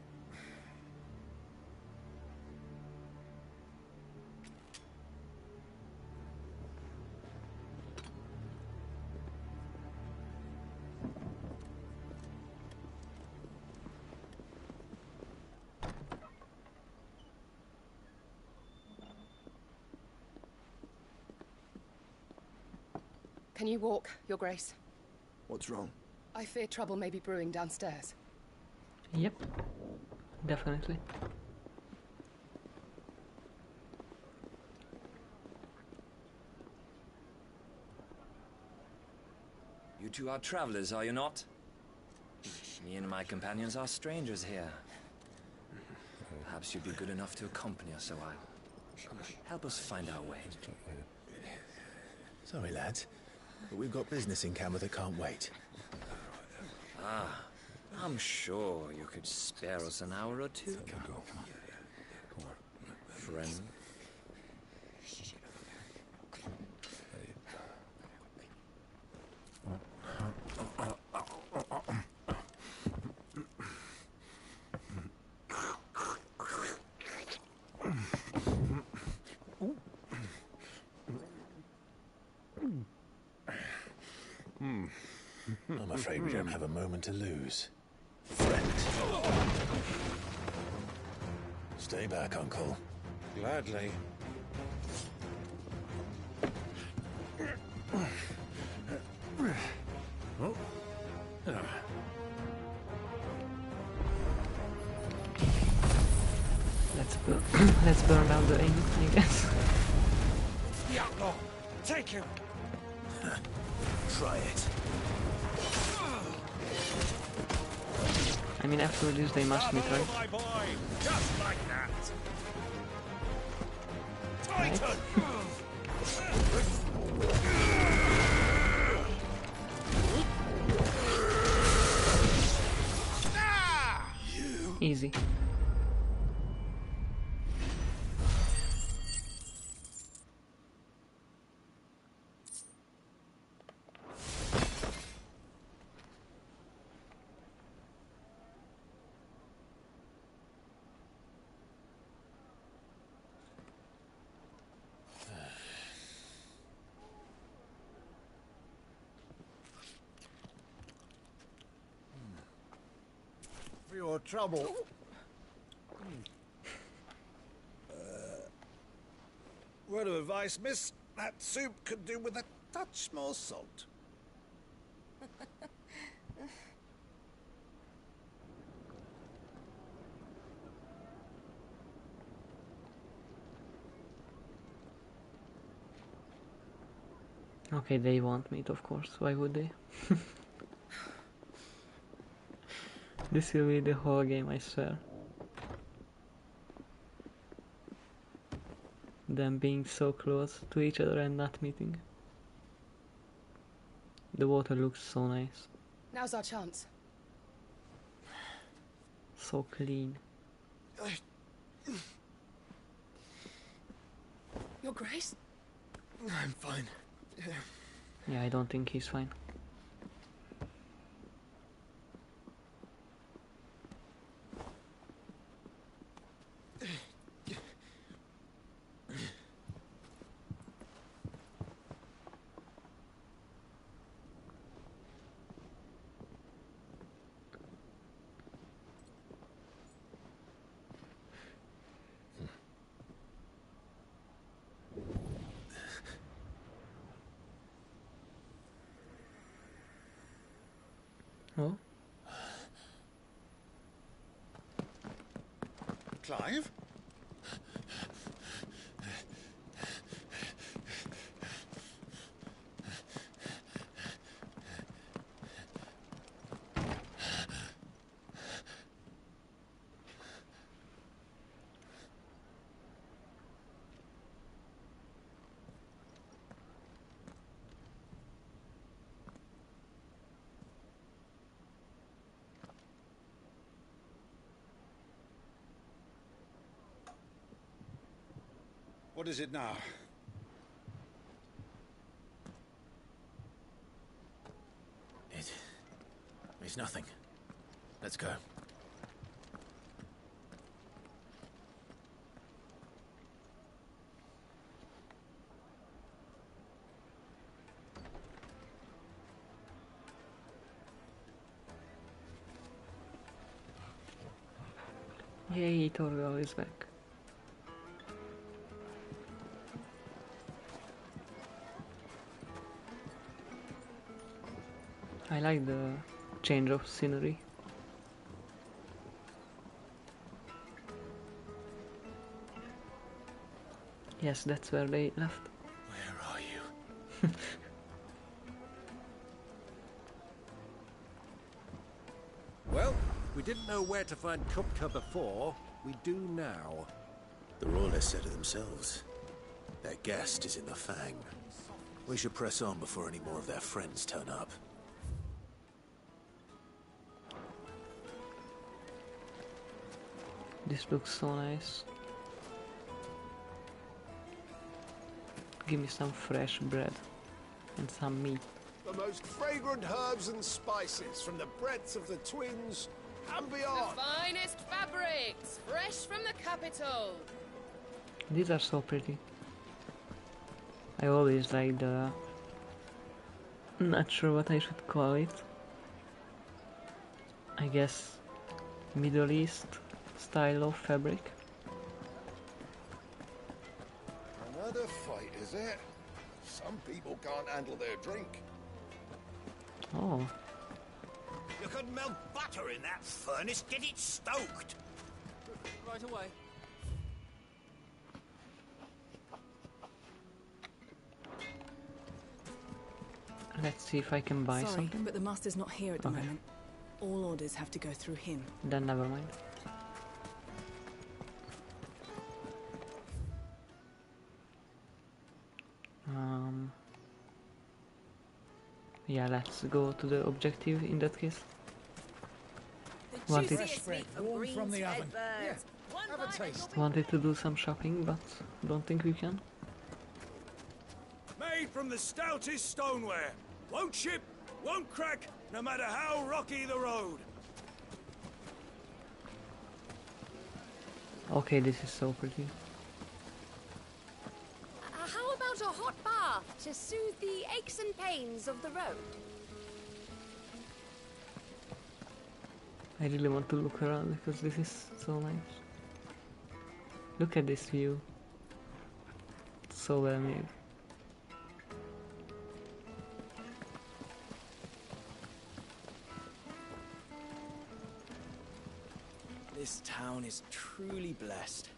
S22: Can you walk, Your Grace?
S23: What's wrong?
S22: I fear trouble may be brewing downstairs.
S1: Yep, definitely.
S16: You two are travelers, are you not? Me and my companions are strangers here. Perhaps you'd be good enough to accompany us a while. Help us find our way.
S3: Sorry, lads, but we've got business in camera that can't wait.
S16: Ah, I'm sure you could spare us an hour or two. Friend.
S3: I'm afraid we don't have a moment to lose. Friend. Stay back, Uncle.
S15: Gladly.
S3: Oh.
S1: Let's burn down the inn, I guess.
S19: The outlaw! Take him!
S3: Try it.
S1: I mean, after this they must meet, right?
S15: My boy! Just like that!
S1: Right. Easy.
S15: For your trouble. Word of advice, miss. That soup could do with a touch more salt.
S1: Okay, they want meat, of course. Why would they? This will be the whole game, I swear. Them being so close to each other and not meeting. The water looks so nice.
S22: Now's our chance.
S1: So clean.
S22: Your Grace?
S23: I'm fine.
S1: Yeah, I don't think he's fine. Oh?
S15: Clive? What is it now?
S17: It's nothing. Let's go.
S1: Yay, Torgal is back. I like the change of scenery. Yes, that's where they left.
S17: Where are you?
S15: Well, we didn't know where to find Kupka before. We do now.
S3: The Royalists said it themselves. Their guest is in the Fang. We should press on before any more of their friends turn up.
S1: This looks so nice. Give me some fresh bread and some meat.
S15: The most fragrant herbs and spices from the breadths of the Twins and beyond.
S22: The finest fabrics, fresh from the capital.
S1: These are so pretty. I always like the... not sure what I should call it. I guess Middle East style of fabric.
S15: Another fight, is it? Some people can't handle their drink.
S1: Oh.
S9: You could melt butter in that furnace, get it stoked.
S19: Right away.
S1: Let's see if I can buy
S8: Sorry,
S1: something.
S8: but the master's not here at the
S1: Okay.
S8: moment. All orders have to go through him.
S1: Then never mind. Yeah, let's go to the objective in that case. Wanted,
S9: Warm from the oven. Yeah, have a taste.
S1: wanted to do some shopping, but don't think we can.
S9: Made from the stoutest stoneware. Won't chip, won't crack, no matter how rocky the road.
S1: Okay, this is so pretty.
S5: How about a hot bath to soothe the aches and pains of the road?
S1: I really want to look around because this is so nice. Look at this view. It's so well made.
S12: This town is truly blessed.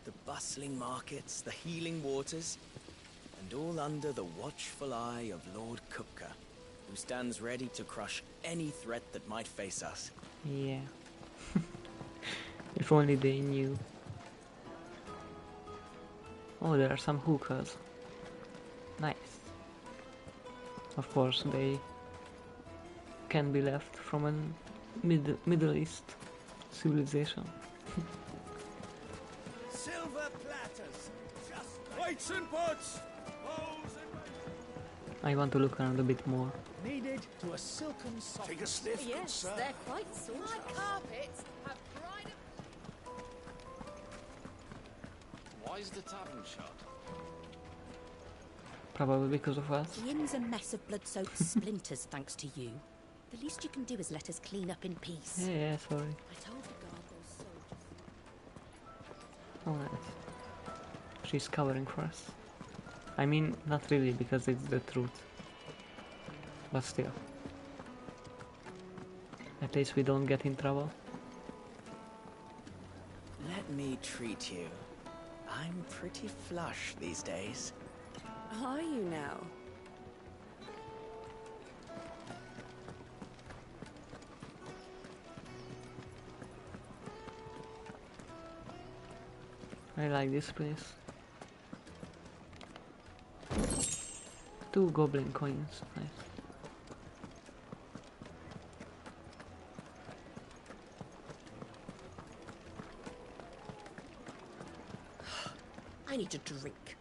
S12: The bustling markets, the healing waters, and all under the watchful eye of Lord Kupka, who stands ready to crush any threat that might face us.
S1: Yeah. If only they knew. Oh, there are some hookahs. Nice. Of course, they can be left from a Middle East civilization.
S9: Silver platters, just plates and pots, bowls and...
S1: I want to look around a bit more.
S9: Needed to a silken soft. Take a sniff, good
S5: Yes,
S9: sir.
S5: they're quite soft.
S22: My carpets have pride of...
S18: Why is the tavern shut?
S1: Probably because of us.
S2: The inn's a mess of blood-soaked splinters, thanks to you. The least you can do is let us clean up in peace.
S1: Yeah, sorry.
S2: I told the guard those soldiers...
S1: Oh, nice. She's covering for us. I mean, not really, because it's the truth. But still. At least we don't get in trouble.
S12: Let me treat you. I'm pretty flush these days.
S2: Are you now?
S1: I like this place. 2 goblin coins, nice.
S2: I need a drink.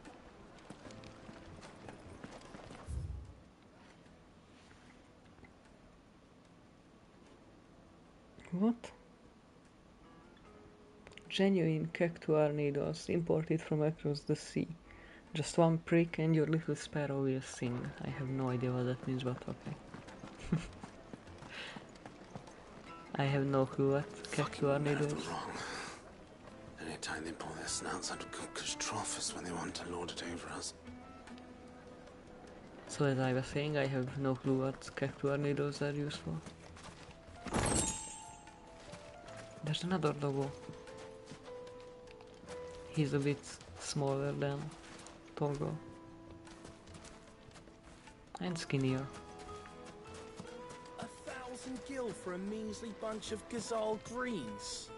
S1: What? Genuine cactuar needles imported from across the sea. Just one prick and your little sparrow will sing. I have no idea what that means, but okay. I have no clue what cactuar needles.
S3: Wrong. Anytime they pull their snouts out of Cook's trough is when they want to lord it over us.
S1: So as I was saying, I have no clue what cactuar needles are used for. There's another doggo. He's a bit smaller than Torgo. And skinnier.
S19: 1,000 gil for a measly bunch of gazelle greens.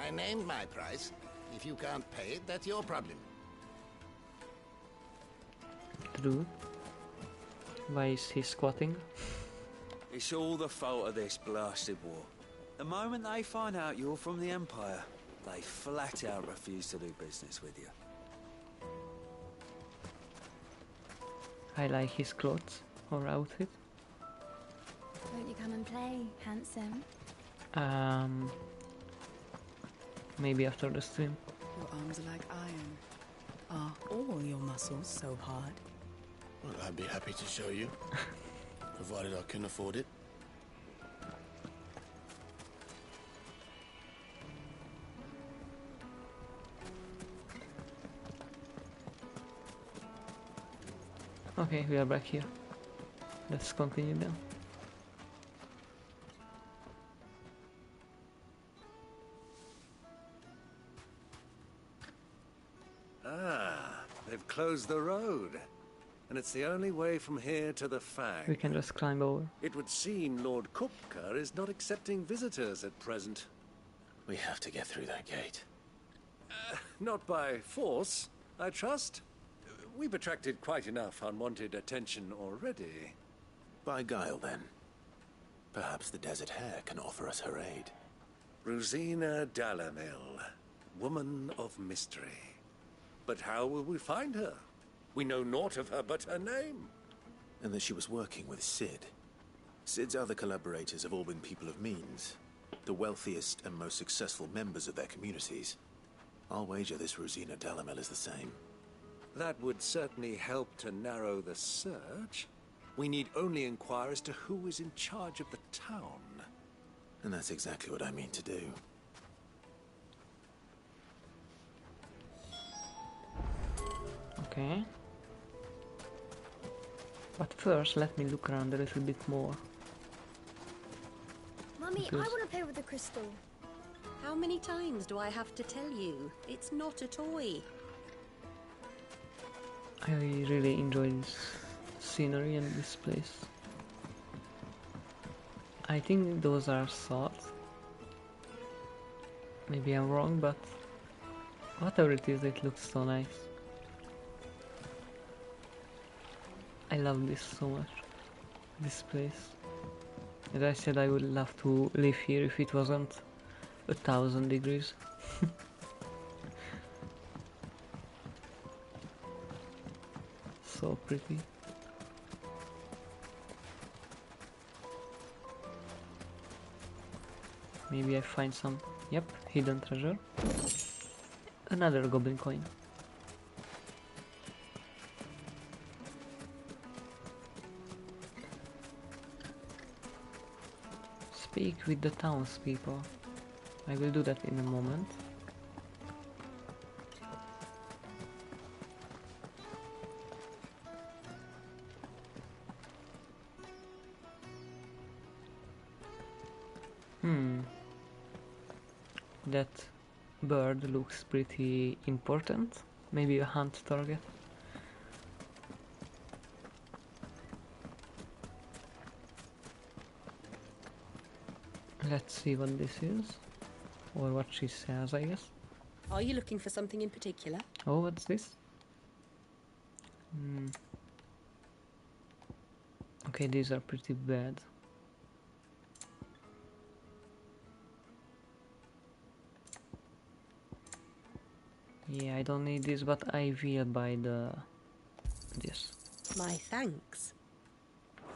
S10: I named my price. If you can't pay it, that's your problem.
S1: True. Why is he squatting?
S19: It's all the fault of this blasted war. The moment they find out you're from the Empire, they flat out refuse to do business with you.
S1: I like his clothes or outfit.
S7: Won't you come and play, handsome?
S1: Maybe after the stream.
S8: Your arms are like iron. Are all your muscles so hard?
S20: Well, I'd be happy to show you, provided I can afford it.
S1: Okay, we are back here. Let's continue then.
S15: Ah, they've closed the road. And it's the only way from here to the Fang.
S1: We can just climb over.
S15: It would seem Lord Kupka is not accepting visitors at present.
S3: We have to get through that gate.
S15: Not by force, I trust. We've attracted quite enough unwanted attention already.
S3: By guile, then. Perhaps the Desert Hare can offer us her aid.
S15: Rosina Dalamil, woman of mystery. But how will we find her? We know naught of her but her name.
S3: And that she was working with Sid. Sid's other collaborators have all been people of means. The wealthiest and most successful members of their communities. I'll wager this Rosina Dalamil is the same.
S15: That would certainly help to narrow the search. We need only inquire as to who is in charge of the town.
S3: And that's exactly what I mean to do.
S1: Okay. But first, let me look around a little bit more.
S5: Mummy,
S1: Because-
S5: I want to play with the crystal.
S2: How many times do I have to tell you? It's not a toy.
S1: I really enjoy this scenery and this place. I think those are swords. Maybe I'm wrong, but whatever it is, it looks so nice. I love this so much, this place. As I said, I would love to live here if it wasn't 1,000 degrees. So pretty. Maybe I find some, yep, hidden treasure. Another goblin coin. Speak with the townspeople. I will do that in a moment. That bird looks pretty important. Maybe a hunt target. Let's see what this is. Or what she says, I guess.
S2: Are you looking for something in particular?
S1: Oh, what's this? Okay, these are pretty bad. Yeah, I don't need this, but I will buy this.
S2: My thanks.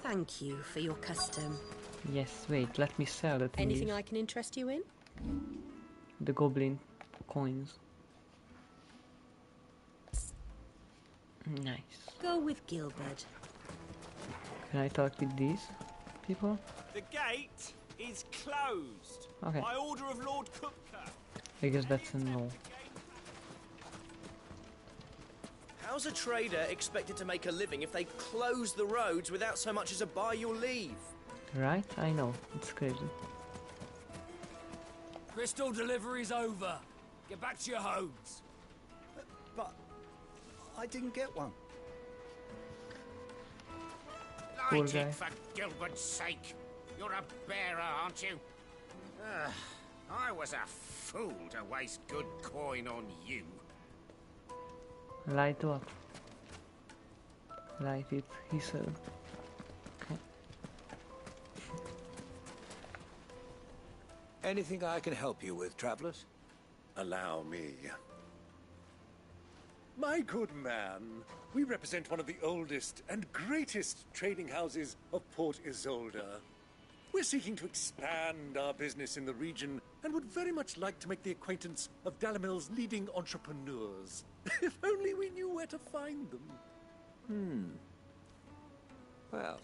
S2: Thank you for your custom.
S1: Yes, wait, let me sell it.
S2: Anything I can interest you in?
S1: The goblin coins. Nice.
S2: Go with Gilbert.
S1: Can I talk with these people?
S9: The gate is closed.
S1: Okay.
S9: By order of Lord Kupka.
S1: I guess that's a no.
S12: How's a trader expected to make a living if they close the roads without so much as a by your leave?
S1: Right? I know. It's crazy.
S9: Crystal delivery's over. Get back to your homes.
S19: But I didn't get one.
S1: Poor
S4: Light
S1: guy.
S4: it for Gilbert's sake. You're a bearer, aren't you? I was a fool to waste good coin on you.
S1: Light what? Light it, he said. Okay.
S19: Anything I can help you with, travelers?
S15: Allow me. My good man, we represent one of the oldest and greatest trading houses of Port Isolde. We're seeking to expand our business in the region and would very much like to make the acquaintance of Dalamil's leading entrepreneurs. If only we knew where to find them.
S19: Well,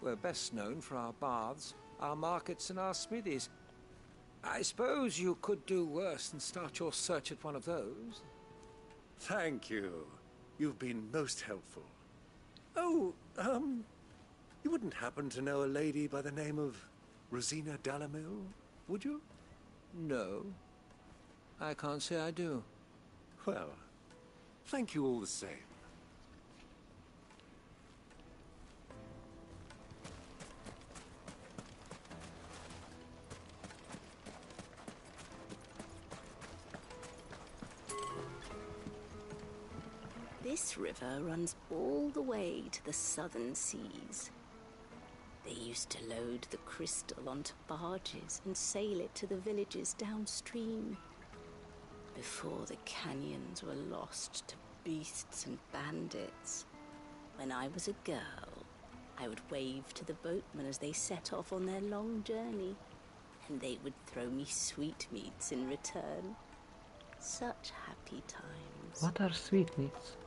S19: we're best known for our baths, our markets, and our smithies. I suppose you could do worse than start your search at one of those.
S15: Thank you. You've been most helpful. Oh, you wouldn't happen to know a lady by the name of Rosina Dalamil, would you?
S19: No, I can't say I do.
S15: Well, thank you all the same.
S13: This river runs all the way to the southern seas. They used to load the crystal onto barges and sail it to the villages downstream. Before the canyons were lost to beasts and bandits. When I was a girl, I would wave to the boatmen as they set off on their long journey, and they would throw me sweetmeats in return. Such happy times.
S1: What are sweetmeats?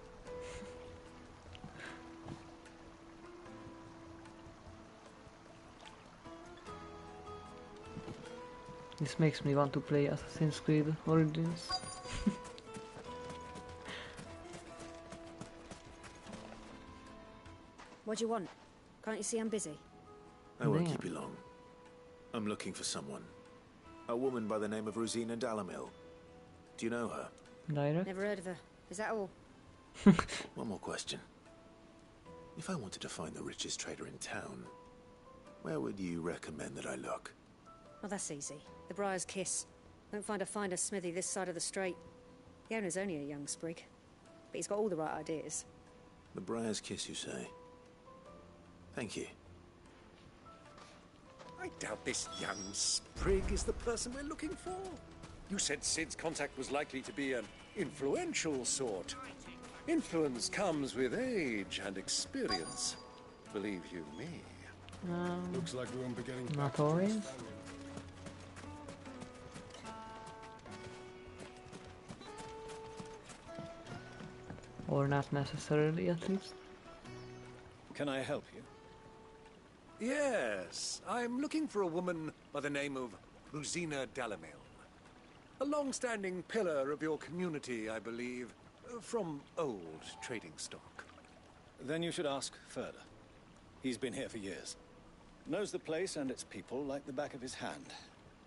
S1: This makes me want to play Assassin's Creed Origins.
S5: What do you want? Can't you see I'm busy?
S3: I won't keep you long. I'm looking for someone. A woman by the name of Rosina Dalamil. Do you know her?
S1: Direct?
S5: Never heard of her. Is that all?
S3: One more question. If I wanted to find the richest trader in town, where would you recommend that I look?
S5: Well, that's easy. The Briar's Kiss. Won't find a finer smithy this side of the strait. The owner's only a young sprig, but he's got all the right ideas.
S3: The Briar's Kiss, you say? Thank you.
S15: I doubt this young sprig is the person we're looking for. You said Sid's contact was likely to be an influential sort. Influence comes with age and experience. Believe you me.
S1: Looks
S9: like we won't be getting
S1: not always. Or not necessarily, at least.
S15: Can I help you? Yes, I'm looking for a woman by the name of Rosina Dalamil. A long-standing pillar of your community, I believe, from old trading stock.
S21: Then you should ask further. He's been here for years. Knows the place and its people like the back of his hand.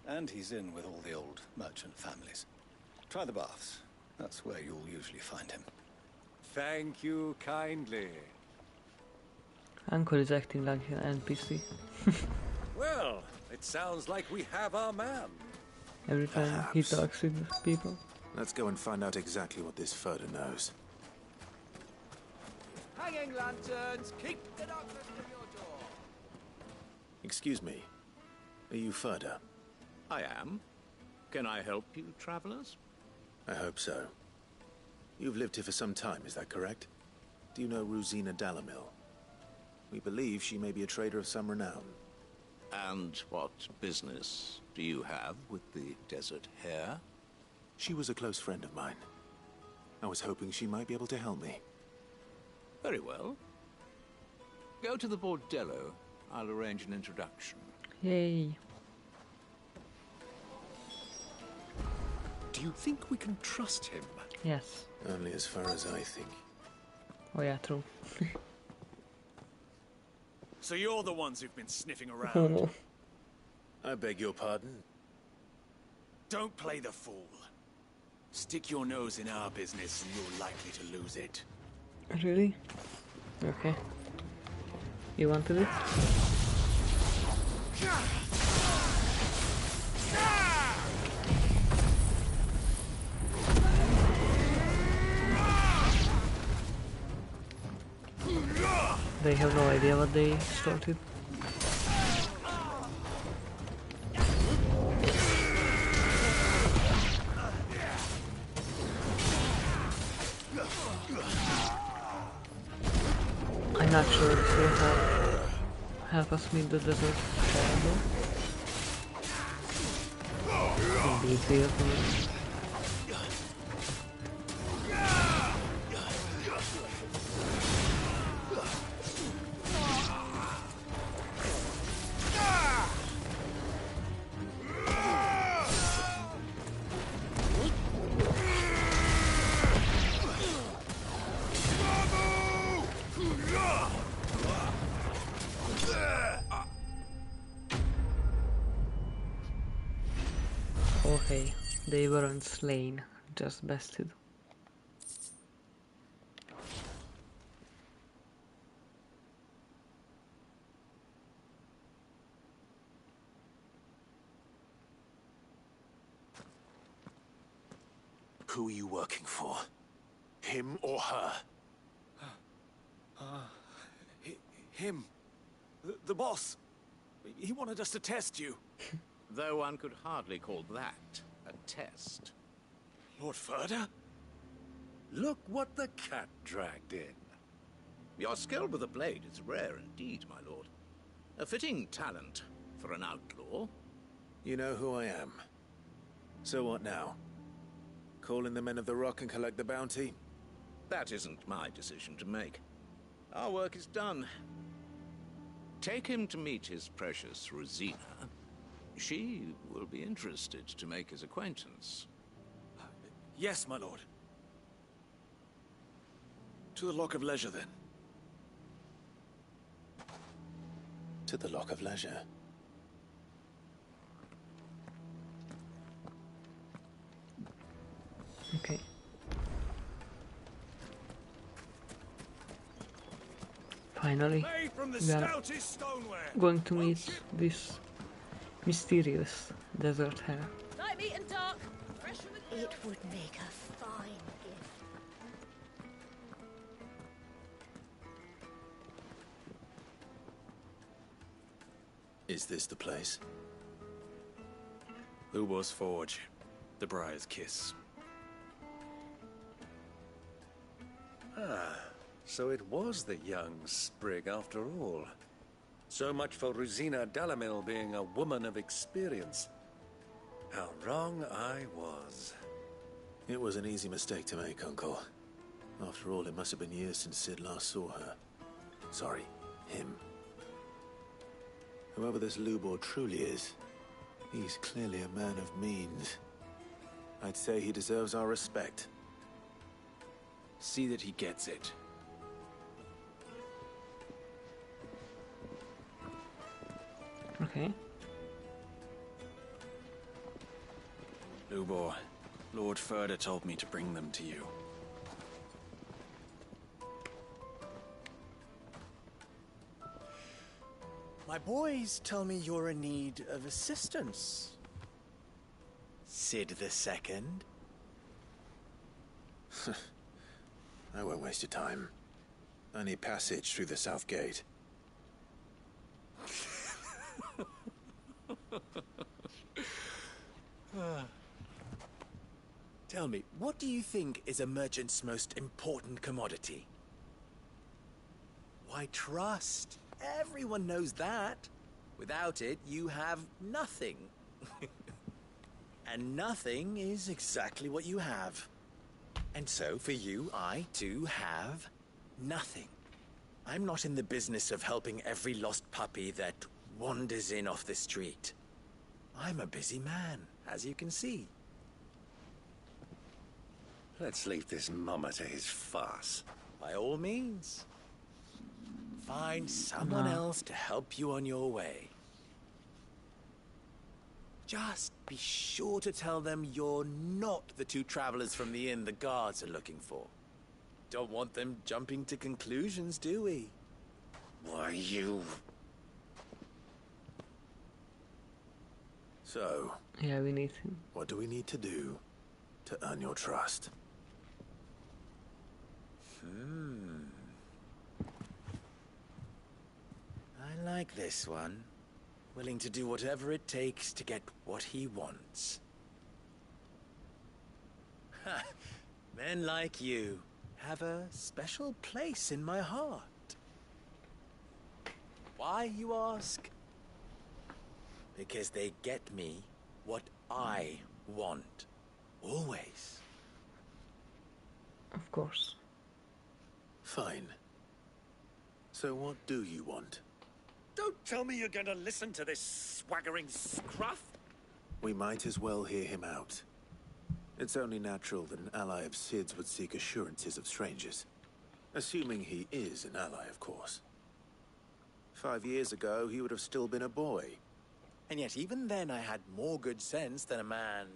S21: And he's in with all the old merchant families. Try the baths. That's where you'll usually find him.
S15: Thank you kindly.
S1: Uncle is acting like an NPC.
S15: Well, it sounds like we have our man.
S1: Every time he
S3: Perhaps.
S1: talks with people.
S3: Let's go and find out exactly what this Further knows.
S12: Hanging lanterns, keep the darkness from your door.
S3: Excuse me. Are you Further?
S6: I am. Can I help you, travelers?
S3: I hope so. You've lived here for some time, is that correct? Do you know Rosina Dalamil? We believe she may be a trader of some renown.
S6: And what business do you have with the desert hare?
S3: She was a close friend of mine. I was hoping she might be able to help me.
S6: Very well. Go to the bordello. I'll arrange an introduction.
S1: Yay.
S15: Do you think we can trust him?
S1: Yes.
S3: Only as far as I think.
S1: Oh yeah, true.
S9: So you're the ones who've been sniffing around.
S1: Oh no.
S3: I beg your pardon?
S9: Don't play the fool. Stick your nose in our business and you're likely to lose it.
S1: Really? Okay. You want to do it? They have no idea what they started. I'm not sure if will help us meet the desert shadow. Maybe it's here for me. Okay, they weren't slain, just bested.
S3: Who are you working for? Him or her?
S9: Him. The boss. He wanted us to test you.
S6: Though one could hardly call that a test.
S9: Lord Further?
S15: Look what the cat dragged in.
S6: Your skill with the blade is rare indeed, my lord. A fitting talent for an outlaw.
S3: You know who I am. So what now? Call in the Men of the Rock and collect the bounty?
S6: That isn't my decision to make. Our work is done. Take him to meet his precious Rosina. She will be interested to make his acquaintance.
S9: Yes, my lord. To the Lock of Leisure, then.
S3: To the Lock of Leisure.
S1: Okay. Finally, we are going to meet this mysterious desert hare.
S2: Night meat and dark. Fresh from the grill.
S13: It would make a fine gift.
S3: Is this the place?
S9: Lubor's Forge. The Briar's Kiss.
S15: Ah, so it was the young sprig after all. So much for Rosina Dalamil being a woman of experience. How wrong I was.
S3: It was an easy mistake to make, Uncle. After all, it must have been years since Sid last saw her. Sorry, him. Whoever this Lubor truly is, he's clearly a man of means. I'd say he deserves our respect.
S9: See that he gets it.
S1: Okay.
S9: Lubor, Lord Furder told me to bring them to you.
S12: My boys tell me you're in need of assistance. Sid the Second.
S3: I won't waste your time. I need passage through the south gate.
S12: Tell me, what do you think is a merchant's most important commodity? Why, trust. Everyone knows that. Without it, you have nothing. And nothing is exactly what you have. And so, for you, I, too, have nothing. I'm not in the business of helping every lost puppy that wanders in off the street. I'm a busy man, as you can see.
S9: Let's leave this mummer to his farce.
S12: By all means. Find someone else to help you on your way. Just be sure to tell them you're not the two travelers from the inn the guards are looking for. Don't want them jumping to conclusions, do we?
S9: Why, you...
S3: So...
S1: Yeah, we need him.
S3: What do we need to do to earn your trust?
S12: I like this one. Willing to do whatever it takes to get what he wants. Ha! Men like you have a special place in my heart. Why, you ask? Because they get me what I want. Always.
S1: Of course.
S3: Fine. So what do you want?
S15: Don't tell me you're going to listen to this swaggering scruff.
S3: We might as well hear him out. It's only natural that an ally of Sid's would seek assurances of strangers. Assuming he is an ally, of course. 5 years ago, he would have still been a boy.
S12: And yet even then I had more good sense than a man,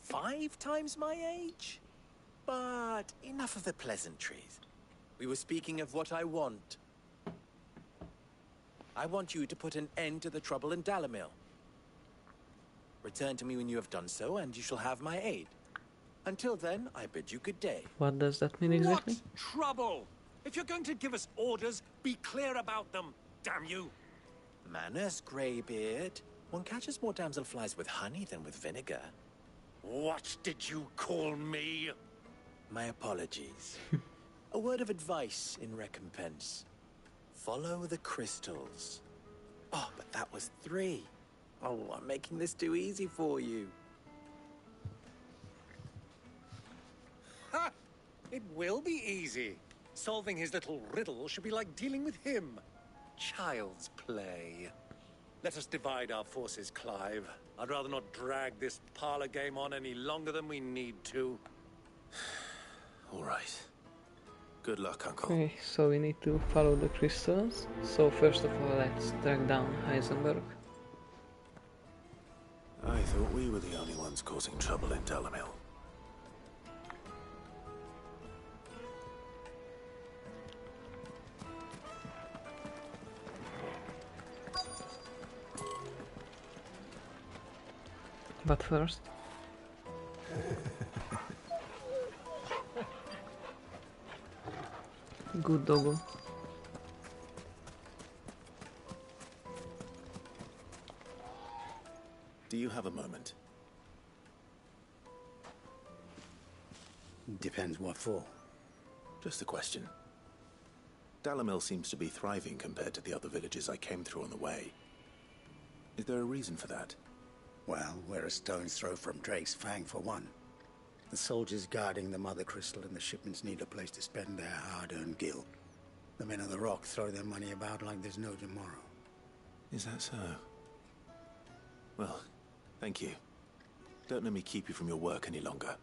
S12: 5 times my age? But enough of the pleasantries. We were speaking of what I want. I want you to put an end to the trouble in Dalamil. Return to me when you have done so, and you shall have my aid. Until then, I bid you good day.
S1: What does that mean exactly?
S15: What trouble? If you're going to give us orders, be clear about them, damn you.
S12: Manners, Greybeard. One catches more damselflies with honey than with vinegar.
S15: What did you call me?
S12: My apologies. A word of advice in recompense. Follow the crystals. Oh, but that was 3. Oh, I'm making this too easy for you.
S15: Ha! It will be easy. Solving his little riddle should be like dealing with him. Child's play. Let us divide our forces, Clive. I'd rather not drag this parlor game on any longer than we need to.
S3: All right. Good luck, Uncle.
S1: Okay, so we need to follow the crystals. So first of all, let's track down Heisenberg.
S3: I thought we were the only ones causing trouble in Dalamil.
S1: But first... Good doggo.
S3: Do you have a moment?
S11: Depends what for.
S3: Just a question. Dalamil seems to be thriving compared to the other villages I came through on the way. Is there a reason for that?
S11: Well, we're a stone's throw from Drake's Fang, for one. The soldiers guarding the Mother Crystal and the shipments need a place to spend their hard-earned gil. The men of the Rock throw their money about like there's no tomorrow.
S3: Is that so? Well, thank you. Don't let me keep you from your work any longer.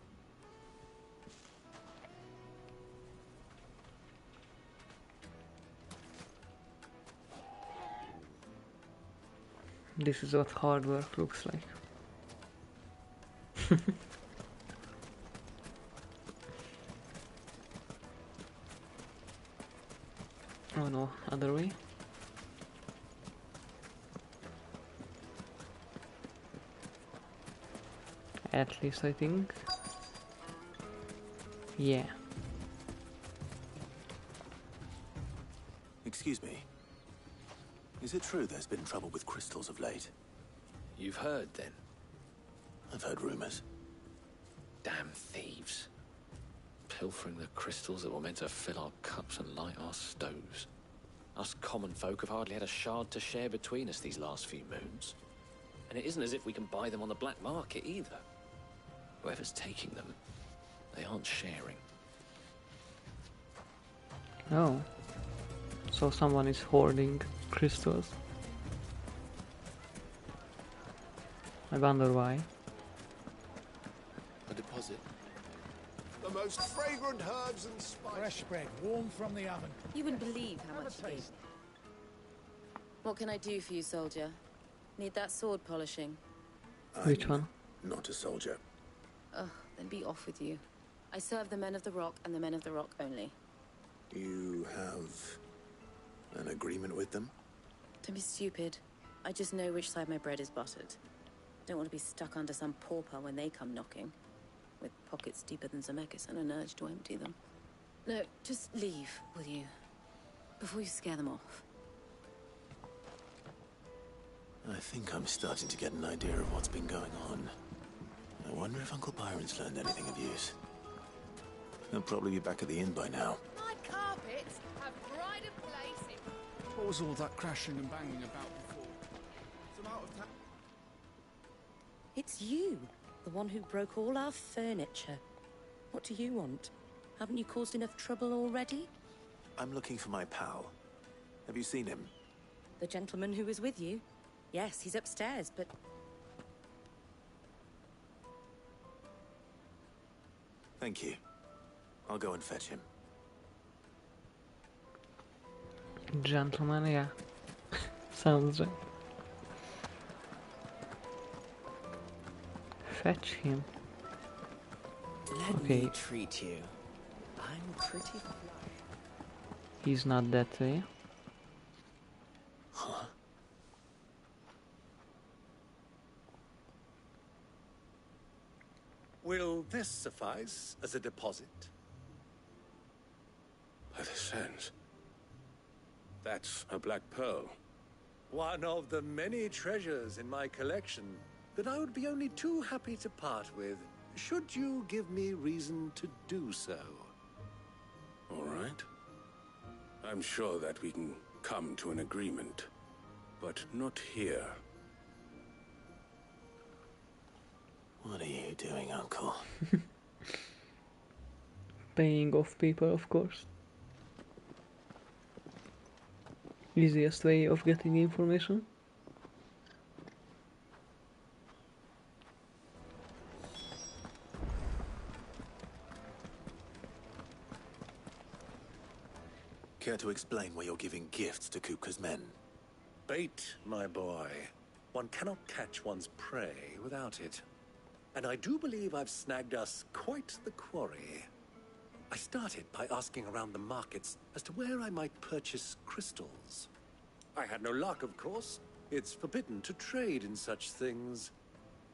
S1: This is what hard work looks like. Oh no, other way. At least I think. Yeah.
S3: Excuse me. Is it true there's been trouble with crystals of late?
S9: You've heard, then?
S3: I've heard rumors.
S9: Damn thieves. Pilfering the crystals that were meant to fill our cups and light our stoves. Us common folk have hardly had a shard to share between us these last few moons. And it isn't as if we can buy them on the black market either. Whoever's taking them, they aren't sharing.
S1: Oh. So someone is hoarding crystals. I wonder why.
S20: A deposit.
S14: The most fragrant herbs and spices.
S16: Fresh bread, warm from the oven.
S2: You wouldn't believe how much you gave. What can I do for you, soldier? Need that sword polishing?
S1: Which one?
S3: Not a soldier.
S2: Ugh, then be off with you. I serve the men of the Rock and the men of the Rock only.
S3: You have an agreement with them?
S2: Don't be stupid. I just know which side my bread is buttered. Don't want to be stuck under some pauper when they come knocking. With pockets deeper than Zemeckis and an urge to empty them. No, just leave, will you? Before you scare them off.
S3: I think I'm starting to get an idea of what's been going on. I wonder if Uncle Byron's learned anything of use. He'll probably be back at the inn by now.
S22: My carpets have pride of place in.
S16: What was all that crashing and banging about before? Some out of town.
S2: It's you, the one who broke all our furniture. What do you want? Haven't you caused enough trouble already?
S3: I'm looking for my pal. Have you seen him?
S2: The gentleman who was with you? Yes, he's upstairs, but...
S3: Thank you. I'll go and fetch him.
S1: Gentleman, yeah. Sounds right. Fetch him.
S12: Let me treat you. I'm pretty flush.
S1: He's not that way.
S3: Huh?
S15: Will this suffice as a deposit?
S23: By the sands. That's a black pearl.
S15: One of the many treasures in my collection that I would be only too happy to part with, should you give me reason to do so.
S23: All right. I'm sure that we can come to an agreement, but not here.
S3: What are you doing, Uncle?
S1: Paying off people, of course. Easiest way of getting information.
S3: Care to explain why you're giving gifts to Kupka's men?
S15: Bait, my boy. One cannot catch one's prey without it. And I do believe I've snagged us quite the quarry. I started by asking around the markets as to where I might purchase crystals. I had no luck, of course. It's forbidden to trade in such things.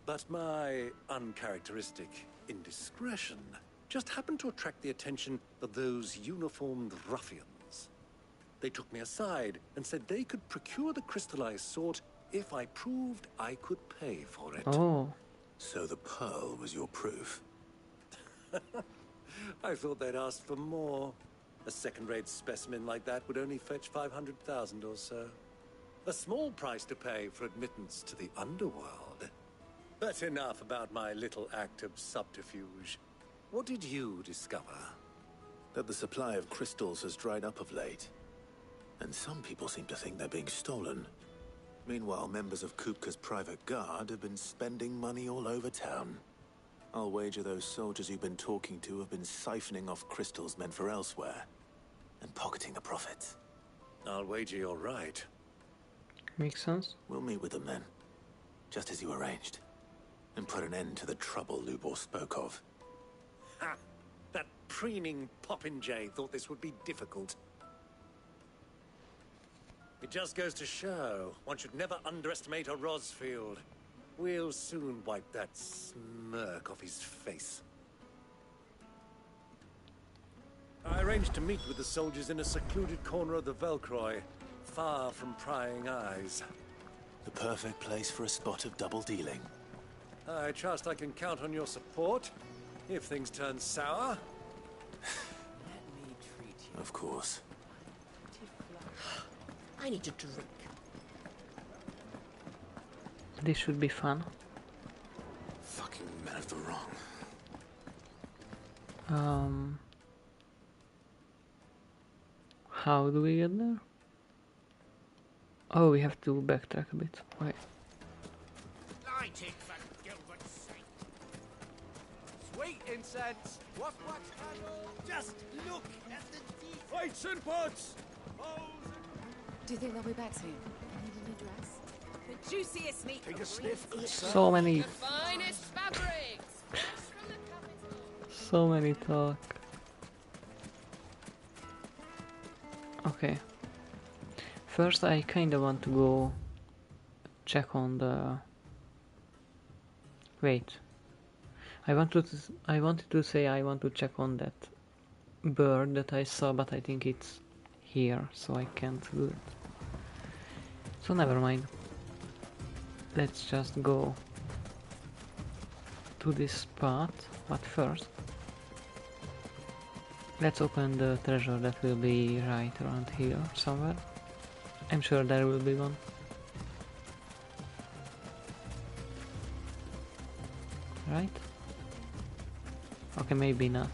S15: But my uncharacteristic indiscretion just happened to attract the attention of those uniformed ruffians. They took me aside and said they could procure the crystal I sought if I proved I could pay for it.
S1: Oh.
S3: So the pearl was your proof?
S15: I thought they'd asked for more. A second-rate specimen like that would only fetch 500,000 or so. A small price to pay for admittance to the underworld. But enough about my little act of subterfuge. What did you discover?
S3: That the supply of crystals has dried up of late. And some people seem to think they're being stolen. Meanwhile, members of Kupka's private guard have been spending money all over town. I'll wager those soldiers you've been talking to have been siphoning off crystals meant for elsewhere, and pocketing the profits.
S15: I'll wager you're right.
S1: Makes sense.
S3: We'll meet with them then, just as you arranged, and put an end to the trouble Lubor spoke of.
S15: Ha! That preening popinjay thought this would be difficult. It just goes to show one should never underestimate a Rosfield. We'll soon wipe that smirk off his face. I arranged to meet with the soldiers in a secluded corner of the Velcroy, far from prying eyes.
S3: The perfect place for a spot of double dealing.
S15: I trust I can count on your support if things turn sour.
S3: Of course.
S10: I need a drink.
S1: This should be fun.
S3: Fucking men of the wrong.
S1: How do we get there? Oh, we have to backtrack a bit. Right.
S4: Lighting for Gilbert's sake.
S17: Sweet incense. What candle? Just look at the details. Lights and pots.
S2: Do you think they'll be back soon? Need a new dress?
S10: The juiciest meat.
S17: Take a sniff.
S1: So many.
S22: Finest fabrics.
S1: So many talk. Okay. First, I kinda want to go check on the. Wait. I wanted to say I want to check on that bird that I saw, but I think it's here, so I can't do it. So never mind. Let's just go to this spot, but first let's open the treasure that will be right around here somewhere. I'm sure there will be one. Right? Okay, maybe not.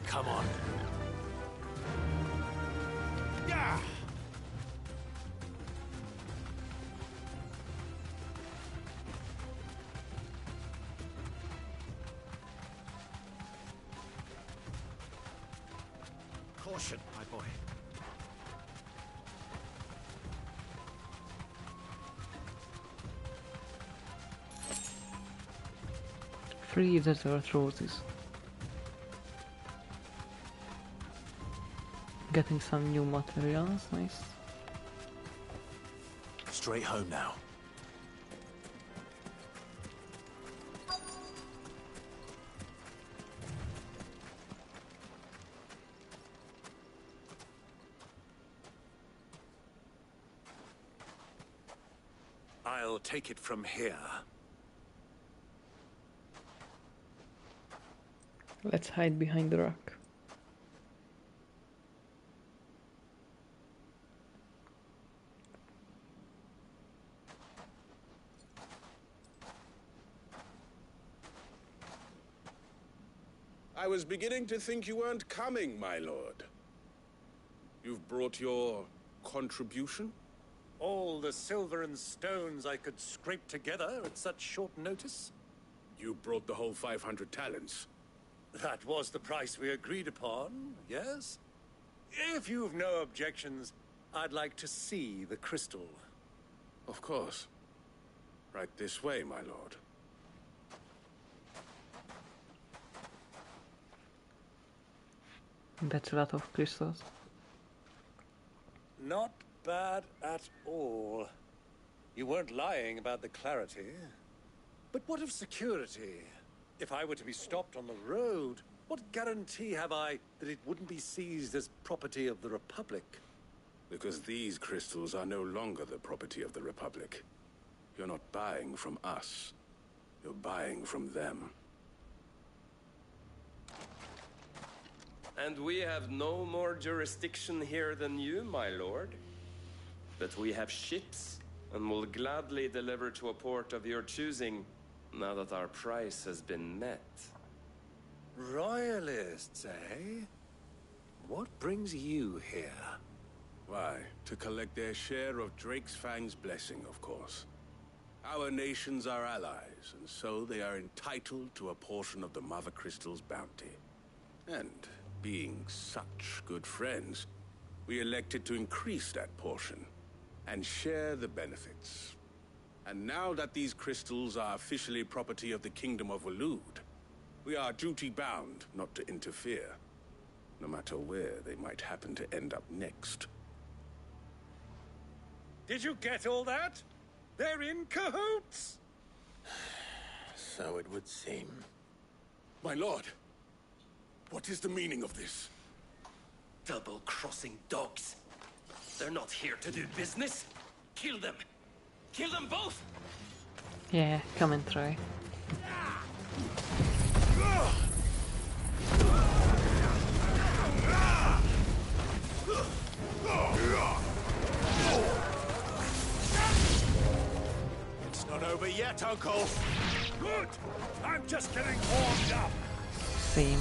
S3: Come on.
S17: Yeah. Caution, my boy.
S1: Free desert roses. Getting some new materials, nice.
S3: Straight home now.
S15: I'll take it from here.
S1: Let's hide behind the rock.
S23: I was beginning to think you weren't coming, my lord. You've brought your contribution?
S15: All the silver and stones I could scrape together at such short notice?
S23: You brought the whole 500 talents.
S15: That was the price we agreed upon, yes? If you've no objections, I'd like to see the crystal.
S23: Of course. Right this way, my lord.
S1: That's a lot of crystals.
S15: Not bad at all. You weren't lying about the clarity. But what of security? If I were to be stopped on the road, what guarantee have I that it wouldn't be seized as property of the Republic?
S23: Because these crystals are no longer the property of the Republic. You're not buying from us. You're buying from them.
S18: And we have no more jurisdiction here than you, my lord. But we have ships, and will gladly deliver to a port of your choosing, now that our price has been met.
S15: Royalists, eh? What brings you here?
S23: Why, to collect their share of Drake's Fang's blessing, of course. Our nations are allies, and so they are entitled to a portion of the Mother Crystal's bounty. And being such good friends, we elected to increase that portion and share the benefits. And now that these crystals are officially property of the Kingdom of Waloed, we are duty-bound not to interfere. no matter where they might happen to end up next.
S15: Did you get all that? They're in cahoots!
S3: So it would seem.
S23: My lord, what is the meaning of this?
S7: Double-crossing dogs. They're not here to do business. Kill them. Kill them both!
S1: Yeah, come and try.
S15: It's not over yet, Uncle. Good. I'm just getting warmed up.
S1: Same.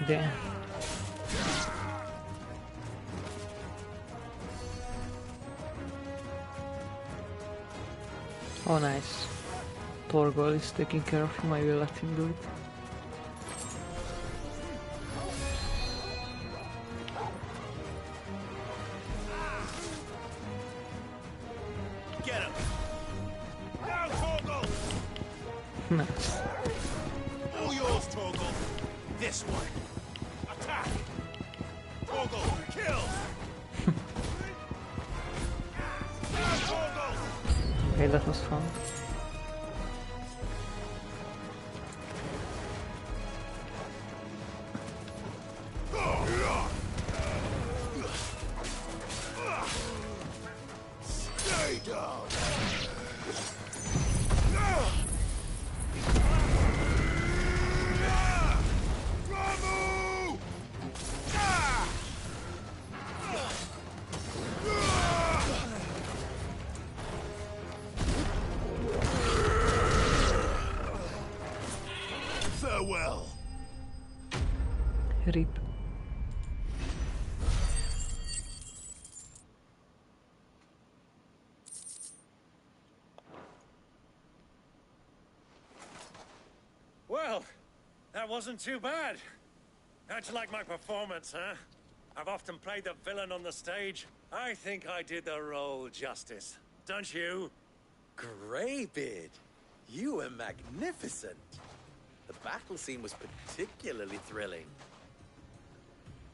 S1: Damn. Oh nice. Torgol is taking care of him, I will let him do it.
S15: Get him! Down, Torgol!
S1: Nice.
S15: All yours, Torgol! This one! Attack! Torgol, kill! Down, Torgol!
S1: Okay, that was fun.
S15: Stay down! Ramu! Farewell.
S1: Rip.
S15: Well, that wasn't too bad. How'd you like my performance, huh? I've often played the villain on the stage. I think I did the role justice. Don't you?
S12: Greybeard, you were magnificent. The battle scene was particularly thrilling.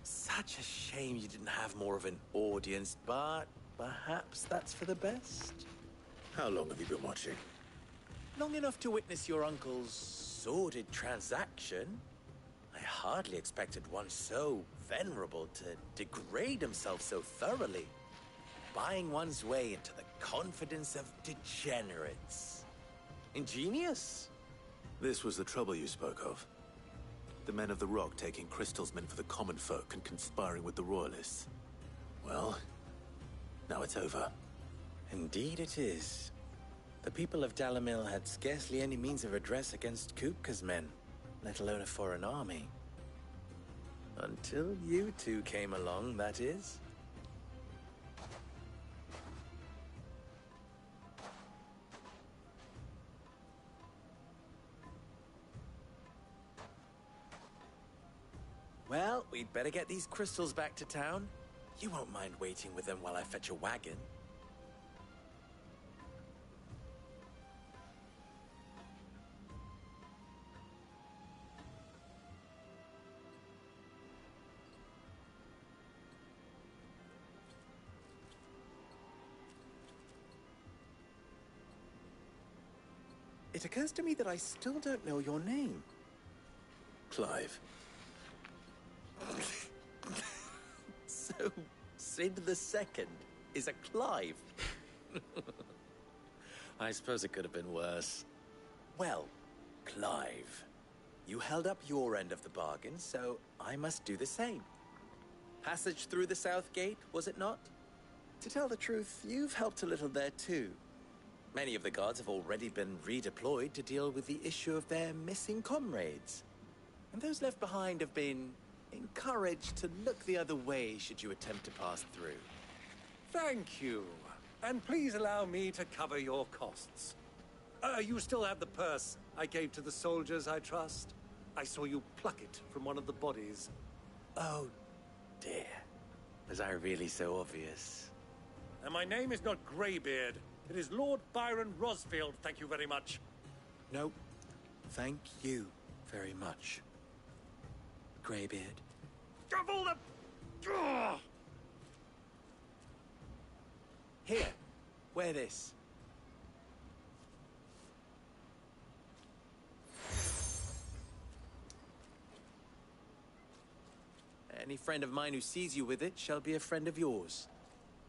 S12: Such a shame you didn't have more of an audience, but perhaps that's for the best.
S3: How long have you been watching?
S12: Long enough to witness your uncle's sordid transaction. I hardly expected one so venerable to degrade himself so thoroughly. Buying one's way into the confidence of degenerates. Ingenious.
S3: This was the trouble you spoke of. The men of the Rock taking Crystal's men for the common folk and conspiring with the Royalists. Well, now it's over.
S12: Indeed it is. The people of Dalamil had scarcely any means of redress against Kupka's men, let alone a foreign army. Until you two came along, that is. Well, we'd better get these crystals back to town. You won't mind waiting with them while I fetch a wagon. It occurs to me that I still don't know your name.
S3: Clive.
S12: So, Sid the Second is a Clive. I suppose it could have been worse. Well, Clive, you held up your end of the bargain, so I must do the same. Passage through the South Gate, was it not? To tell the truth, you've helped a little there too,
S5: Many of the guards have already been redeployed to deal with the issue of their missing comrades. And those left behind have been encouraged to look the other way should you attempt to pass through.
S15: Thank you. And please allow me to cover your costs. You still have the purse I gave to the soldiers, I trust? I saw you pluck it from one of the bodies.
S5: Oh, dear. Was I really so obvious?
S15: And my name is not Greybeard. It is Lord Byron Rosfield, thank you very much.
S5: No, thank you very much, Greybeard.
S15: Of all the... Ugh!
S5: Here, wear this. Any friend of mine who sees you with it shall be a friend of yours.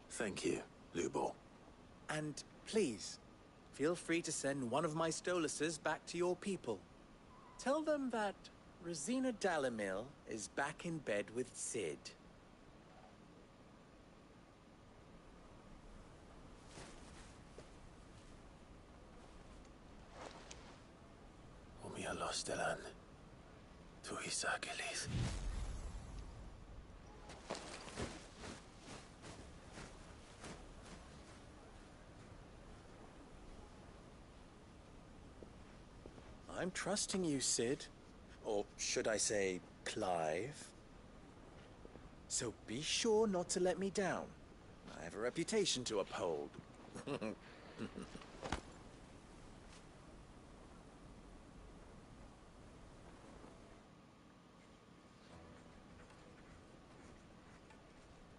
S3: Thank you, Lubor.
S5: And please, feel free to send one of my Stoluses back to your people. Tell them that Rosina Dalamil is back in bed with Sid.
S3: Umia los delan. Tu isakelis.
S5: I'm trusting you, Sid. Or should I say, Clive. So be sure not to let me down. I have a reputation to uphold.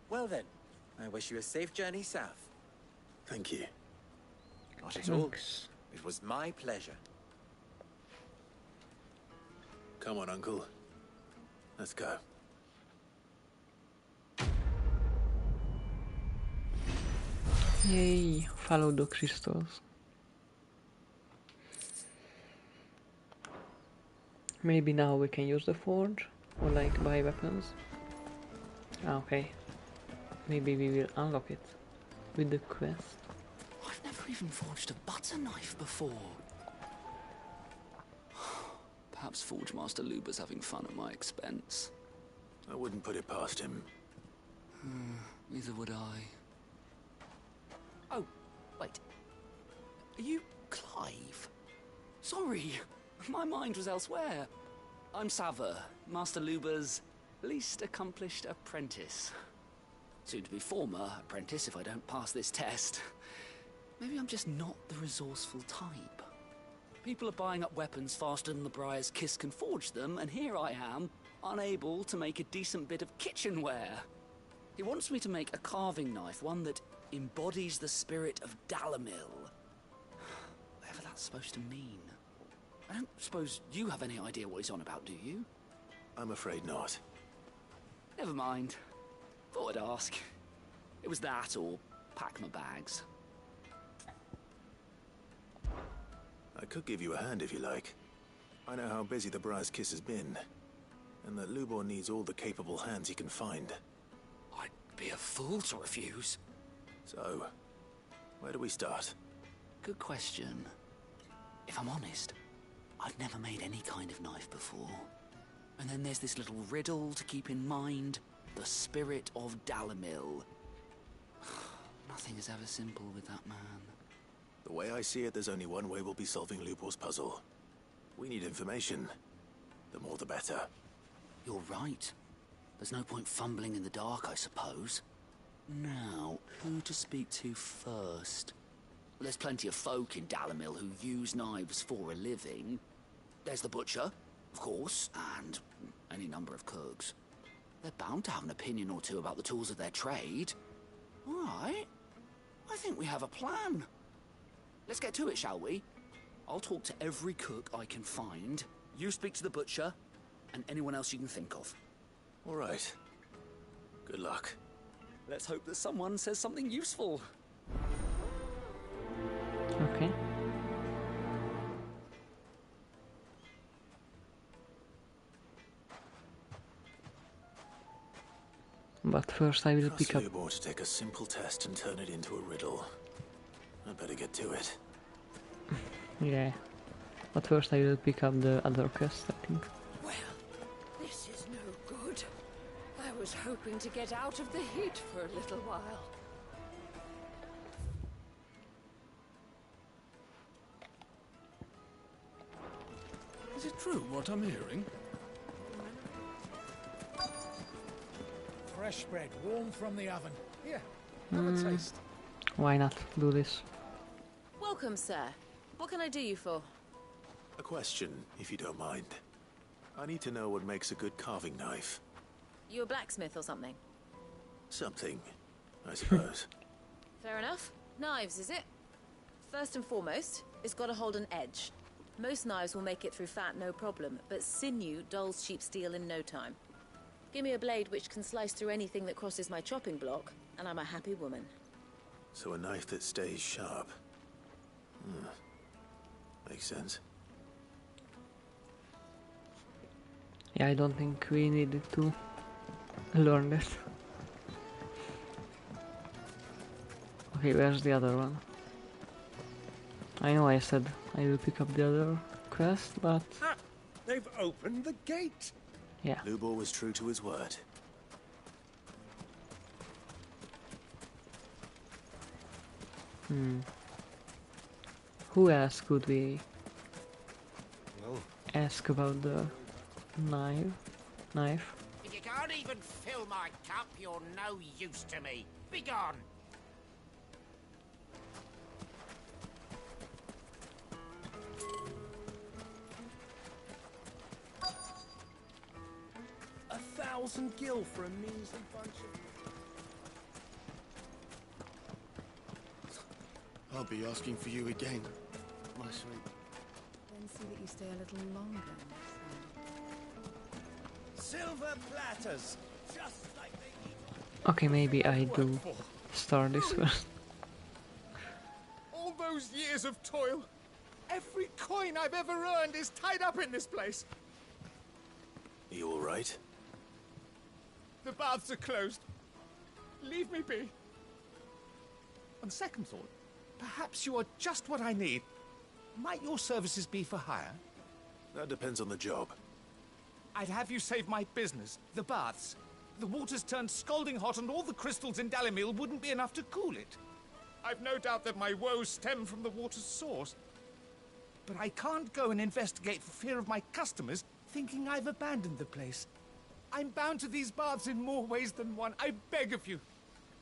S5: Well then, I wish you a safe journey south.
S3: Thank you.
S5: Not at all. It was my pleasure.
S3: Come on, Uncle. Let's go.
S1: Yay, follow the crystals. Maybe now we can use the forge, or like buy weapons. Okay. Maybe we will unlock it with the quest.
S9: I've never even forged a butter knife before. Perhaps Forge Master Luber's having fun at my expense.
S3: I wouldn't put it past him.
S9: Neither would I. Oh, wait. Are you Clive? Sorry, my mind was elsewhere. I'm Sava, Master Luber's least accomplished apprentice. Soon to be former apprentice if I don't pass this test. Maybe I'm just not the resourceful type. People are buying up weapons faster than the Briar's Kiss can forge them, and here I am, unable to make a decent bit of kitchenware. He wants me to make a carving knife, one that embodies the spirit of Dalamil. Whatever that's supposed to mean. I don't suppose you have any idea what he's on about, do you?
S3: I'm afraid not.
S9: Never mind. Thought I'd ask. It was that or pack my bags.
S3: I could give you a hand if you like. I know how busy the Briar's Kiss has been, and that Lubor needs all the capable hands he can find.
S9: I'd be a fool to refuse.
S3: So, where do we start?
S9: Good question. If I'm honest, I've never made any kind of knife before. And then there's this little riddle to keep in mind. The spirit of Dalamil. Nothing is ever simple with that man.
S3: The way I see it, there's only one way we'll be solving Lubor's puzzle. We need information. The more the better.
S9: You're right. There's no point fumbling in the dark, I suppose. Now, who to speak to first? There's plenty of folk in Dalamil who use knives for a living. There's the butcher, of course, and any number of cooks. They're bound to have an opinion or two about the tools of their trade. All right. I think we have a plan. Let's get to it, shall we? I'll talk to every cook I can find. You speak to the butcher, and anyone else you can think of.
S3: All right. Good luck.
S9: Let's hope that someone says something useful.
S1: Okay. But first I will pick up...
S3: Lubor to take a simple test and turn it into a riddle. I better get to it.
S1: Yeah. But first I will pick up the other quest, I think.
S10: Well, this is no good. I was hoping to get out of the heat for a little while.
S20: Is it true what I'm hearing?
S8: Fresh bread, warm from the oven. Here, have a taste.
S1: Why not do this?
S2: Welcome, sir. What can I do you for?
S3: A question, if you don't mind. I need to know what makes a good carving knife.
S2: You a blacksmith or something?
S3: Something, I suppose.
S2: Fair enough. Knives, is it? First and foremost, it's got to hold an edge. Most knives will make it through fat no problem, but sinew dulls cheap steel in no time. Give me a blade which can slice through anything that crosses my chopping block, and I'm a happy woman.
S3: So a knife that stays sharp. Makes sense.
S1: Yeah, I don't think we needed to learn that. Okay, where's the other one? I know I said I will pick up the other quest, but...
S15: Ah, they've opened the gate!
S1: Yeah.
S3: Lubor was true to his word.
S1: Who else could we ask about the knife?
S4: If you can't even fill my cup, you're no use to me. Be gone!
S15: $1,000 gil for a measly bunch of...
S20: I'll be asking for you again, my sweet.
S10: Then see that you stay a little longer.
S15: Silver platters, just like they eat.
S1: Okay, maybe I do start this first.
S8: All those years of toil, every coin I've ever earned is tied up in this place.
S3: Are you all right?
S8: The baths are closed. Leave me be. On second thought, perhaps you are just what I need. Might your services be for hire?
S3: That depends on the job.
S8: I'd have you save my business, the baths. The water's turned scalding hot and all the crystals in Dalimil wouldn't be enough to cool it. I've no doubt that my woes stem from the water's source. But I can't go and investigate for fear of my customers thinking I've abandoned the place. I'm bound to these baths in more ways than one. I beg of you.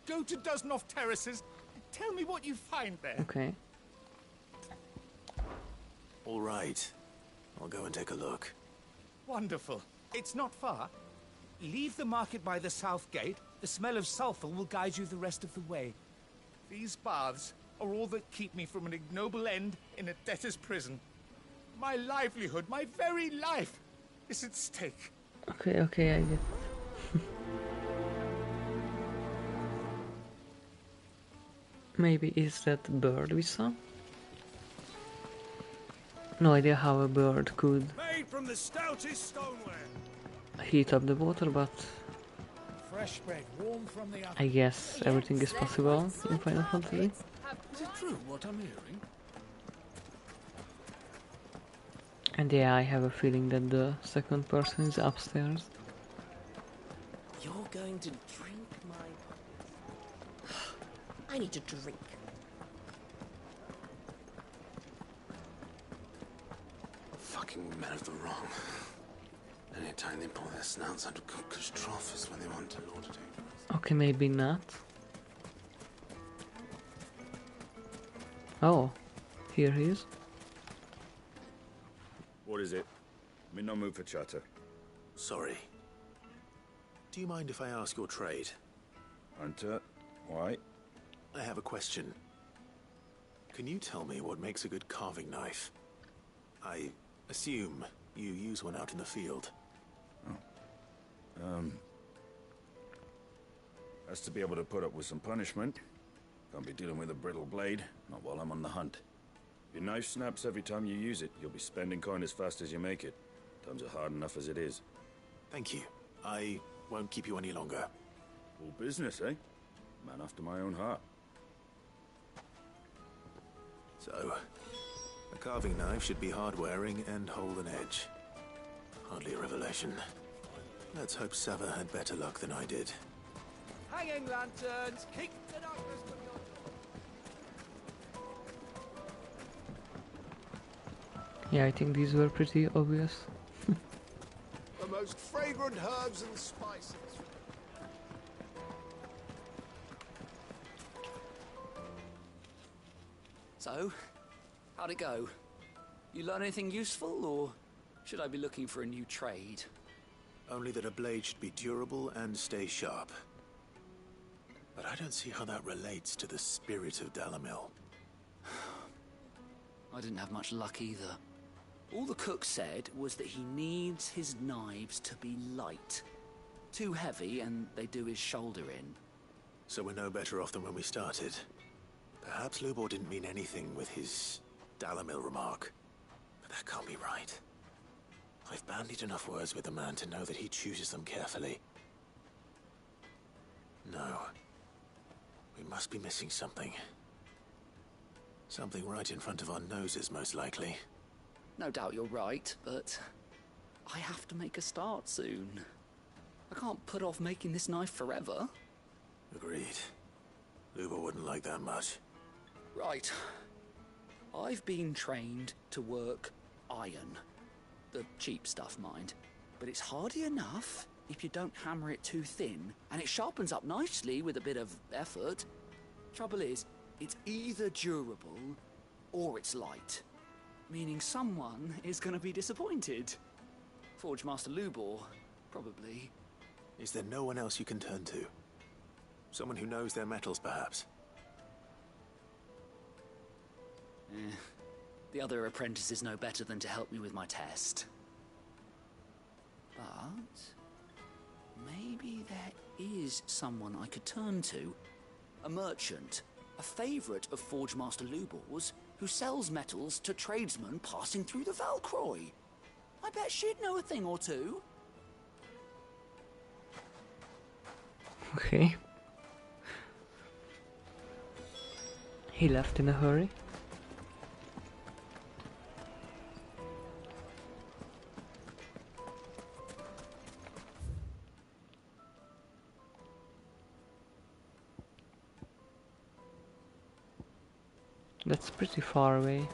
S8: Go to Dusnov Terraces and tell me what you find there.
S1: Okay.
S3: All right. I'll go and take a look.
S8: Wonderful. It's not far. Leave the market by the south gate. The smell of sulfur will guide you the rest of the way. These baths are all that keep me from an ignoble end in a debtor's prison. My livelihood, my very life, is at stake.
S1: Okay, I get. Maybe is that bird we saw? No idea how a bird could
S15: Made from the stoutest stoneware.
S1: heat up the water, but
S8: Fresh bread, warm from the oven.
S1: I guess everything is possible in Final Fantasy.
S20: Is it true what I'm hearing?
S1: And yeah, I have a feeling that the second person is upstairs.
S10: You're going to drink my... I need to drink.
S3: Fucking men of the wrong. Anytime they pull their snouts out of cookers' trough is when they want to lord it over.
S1: Okay, maybe not. Oh, here he is.
S19: What is it? I'm in no mood for chatter.
S3: Sorry. Do you mind if I ask your trade?
S19: Hunter, why?
S3: I have a question. Can you tell me what makes a good carving knife? I assume you use one out in the field.
S19: Has to be able to put up with some punishment. Can't be dealing with a brittle blade, not while I'm on the hunt. If your knife snaps every time you use it, you'll be spending coin as fast as you make it. Times are hard enough as it is.
S3: Thank you. I won't keep you any longer.
S19: All business, eh? Man after my own heart.
S3: So, A carving knife should be hard-wearing and hold an edge. Hardly a revelation. Let's hope Sava had better luck than I did.
S17: Hanging lanterns, keep the darkness from your...
S1: Yeah, I think these were pretty obvious.
S14: The most fragrant herbs and spices.
S6: So, how'd it go? You learn anything useful, or should I be looking for a new trade?
S3: Only that a blade should be durable and stay sharp. But I don't see how that relates to the spirit of Dalamil.
S6: I didn't have much luck either. All the cook said was that he needs his knives to be light. Too heavy and they do his shoulder in.
S3: So we're no better off than when we started. Perhaps Lubor didn't mean anything with his Dalamil remark. But that can't be right. I've bandied enough words with the man to know that he chooses them carefully. No. We must be missing something. Something right in front of our noses, most likely.
S6: No doubt you're right, but I have to make a start soon. I can't put off making this knife forever.
S3: Agreed. Lubor wouldn't like that much.
S6: Right. I've been trained to work iron. The cheap stuff, mind. But it's hardy enough if you don't hammer it too thin, and it sharpens up nicely with a bit of effort. Trouble is, it's either durable or it's light. Meaning someone is going to be disappointed. Forge Master Lubor, probably.
S3: Is there no one else you can turn to? Someone who knows their metals, perhaps?
S6: The other apprentices know better than to help me with my test. But maybe there is someone I could turn to. A merchant, a favourite of Forge Master Lubor's, who sells metals to tradesmen passing through the Valcroy. I bet she'd know a thing or two.
S1: Okay. He left in a hurry. That's pretty far away.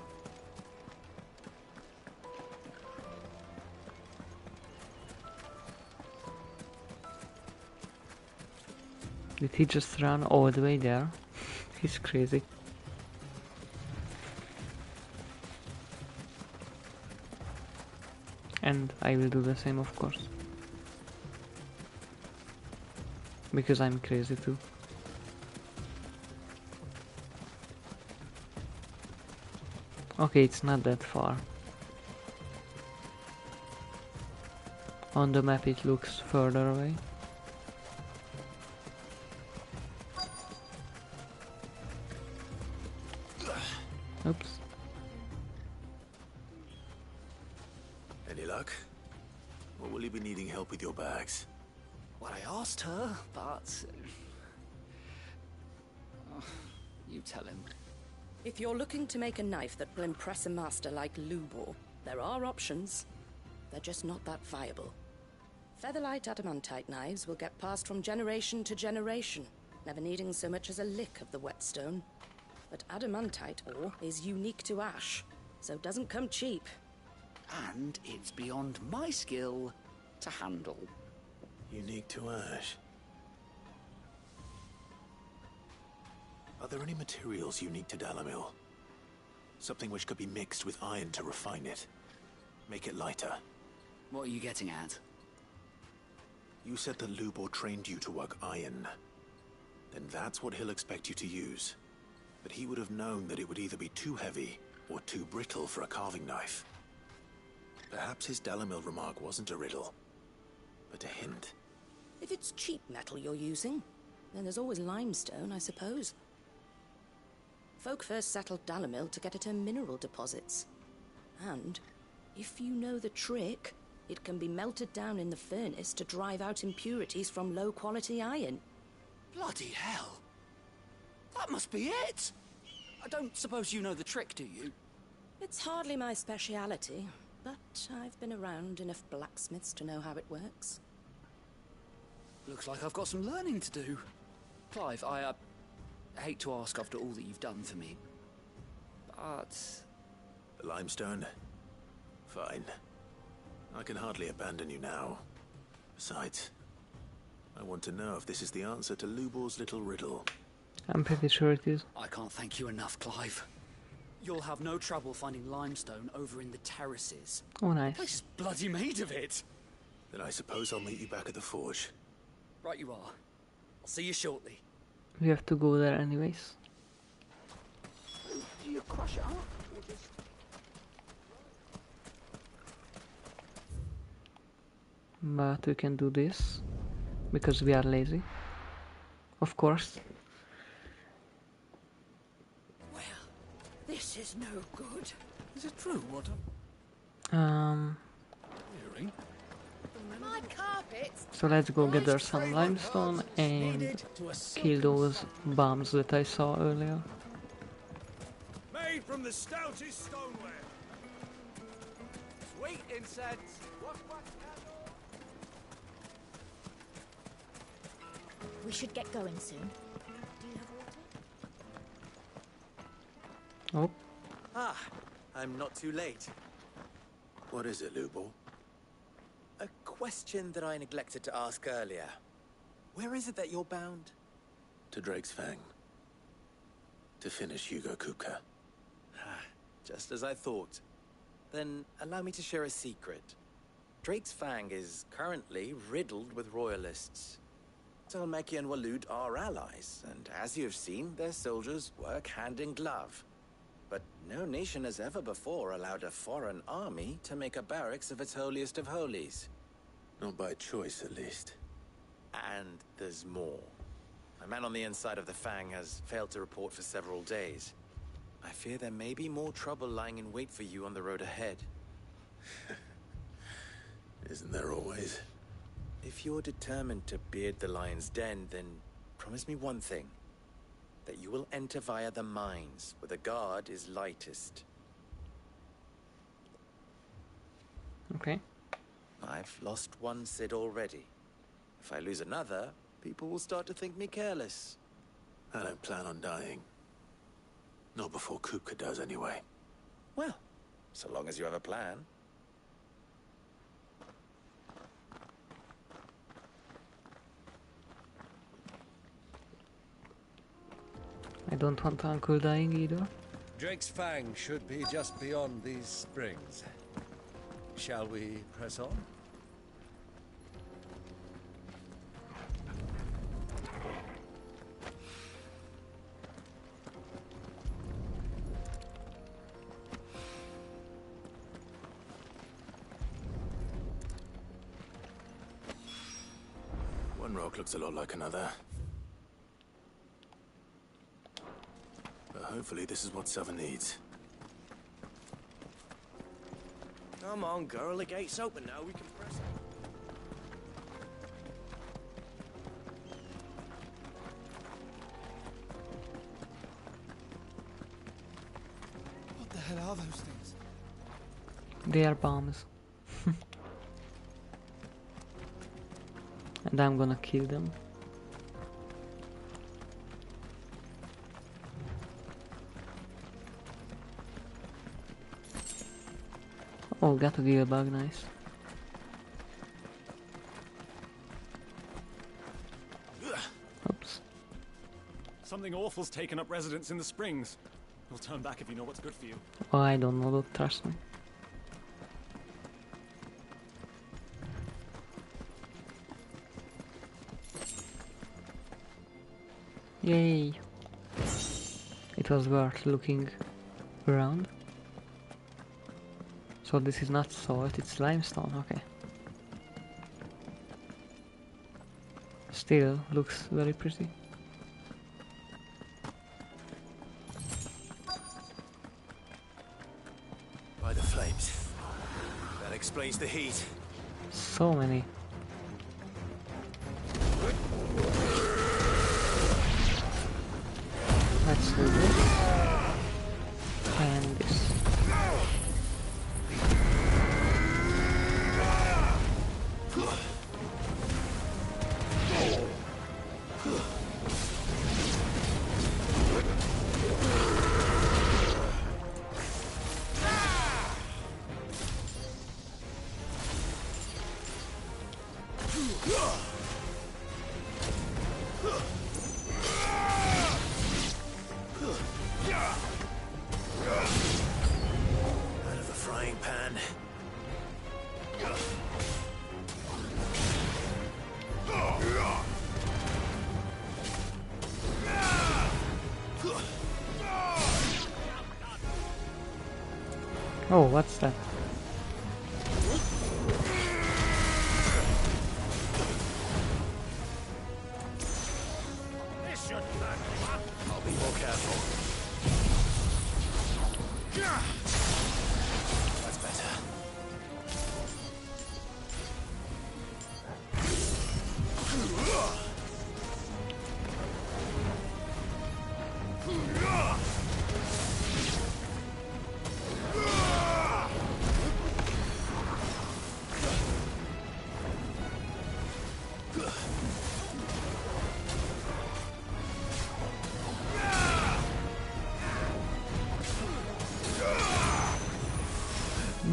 S1: Did he just run all the way there? He's crazy. And I will do the same, of course. Because I'm crazy too. Okay, it's not that far. On the map it looks further away. Oops.
S3: Any luck? Or will you be needing help with your bags?
S6: Well, I asked her, but... you tell him.
S2: If you're looking to make a knife that will impress a master like Lubor, there are options. They're just not that viable. Featherlight adamantite knives will get passed from generation to generation, never needing so much as a lick of the whetstone. But adamantite ore is unique to ash, so it doesn't come cheap.
S6: And it's beyond my skill to handle.
S3: Unique to ash? Are there any materials unique to Dalamil? Something which could be mixed with iron to refine it. Make it lighter.
S6: What are you getting at?
S3: You said that Lubor trained you to work iron. Then that's what he'll expect you to use. But he would have known that it would either be too heavy or too brittle for a carving knife. Perhaps his Dalamil remark wasn't a riddle, but a hint.
S2: If it's cheap metal you're using, then there's always limestone, I suppose. Folk first settled Dalamil to get at her mineral deposits. And, if you know the trick, it can be melted down in the furnace to drive out impurities from low-quality iron.
S6: Bloody hell! That must be it! I don't suppose you know the trick, do you?
S2: It's hardly my speciality, but I've been around enough blacksmiths to know how it works.
S6: Looks like I've got some learning to do. Clive, I hate to ask after all that you've done for me, but...
S3: The limestone? Fine. I can hardly abandon you now. Besides, I want to know if this is the answer to Lubor's little riddle.
S1: I'm pretty sure it is.
S6: I can't thank you enough, Clive. You'll have no trouble finding limestone over in the terraces.
S1: Oh, nice.
S6: The place is bloody made of it.
S3: Then I suppose I'll meet you back at the forge.
S6: Right you are. I'll see you shortly.
S1: We have to go there anyways.
S6: Do you crush it up, or just...
S1: But we can do this because we are lazy, of course.
S10: Well, this is no good.
S15: Is it true what hearing?
S10: My carpets.
S1: So let's go gather some limestone and kill those bombs that I saw earlier.
S17: Made from the stoutest stoneware. Sweet incense. What candle?
S11: We should get going soon. Do you have water?
S1: Oh.
S5: Ah, I'm not too late.
S3: What is it, Lubor?
S5: A question that I neglected to ask earlier. Where is it that you're bound?
S3: To Drake's Fang. To finish Hugo Kupka.
S5: Just as I thought. Then allow me to share a secret. Drake's Fang is currently riddled with royalists. Talmeki and Walud are allies, and as you've seen, their soldiers work hand in glove. But no nation has ever before allowed a foreign army to make a barracks of its holiest of holies.
S3: Not by choice, at least.
S5: And there's more. A man on the inside of the Fang has failed to report for several days. I fear there may be more trouble lying in wait for you on the road ahead.
S3: Isn't there always?
S5: If you're determined to beard the lion's den, then promise me one thing. That you will enter via the mines, where the guard is lightest.
S1: Okay.
S5: I've lost one Cid already. If I lose another, people will start to think me careless.
S3: I don't plan on dying. Not before Kupka does, anyway.
S5: Well, so long as you have a plan.
S1: I don't want Uncle dying either.
S15: Drake's Fang should be just beyond these springs. Shall we press on?
S3: One rock looks a lot like another. But hopefully this is what Southern needs.
S17: Come on, girl. The gate's open now. We can press it.
S16: What the hell are those things?
S1: They are bombs. And I'm gonna kill them. Oh, got a gill bug, nice. Oops.
S13: Something awful's taken up residence in the springs. You'll turn back if you know what's good for you.
S1: Oh, I don't know, don't trust me. Yay! It was worth looking around. So this is not salt, it's limestone, okay. Still looks very pretty.
S5: By the flames. That explains the heat.
S1: So many. Let's do this. And this.
S3: Out of the frying pan.
S1: Oh, what's that?
S4: This shouldn't hurt you, huh?
S3: I'll be more careful. That's better.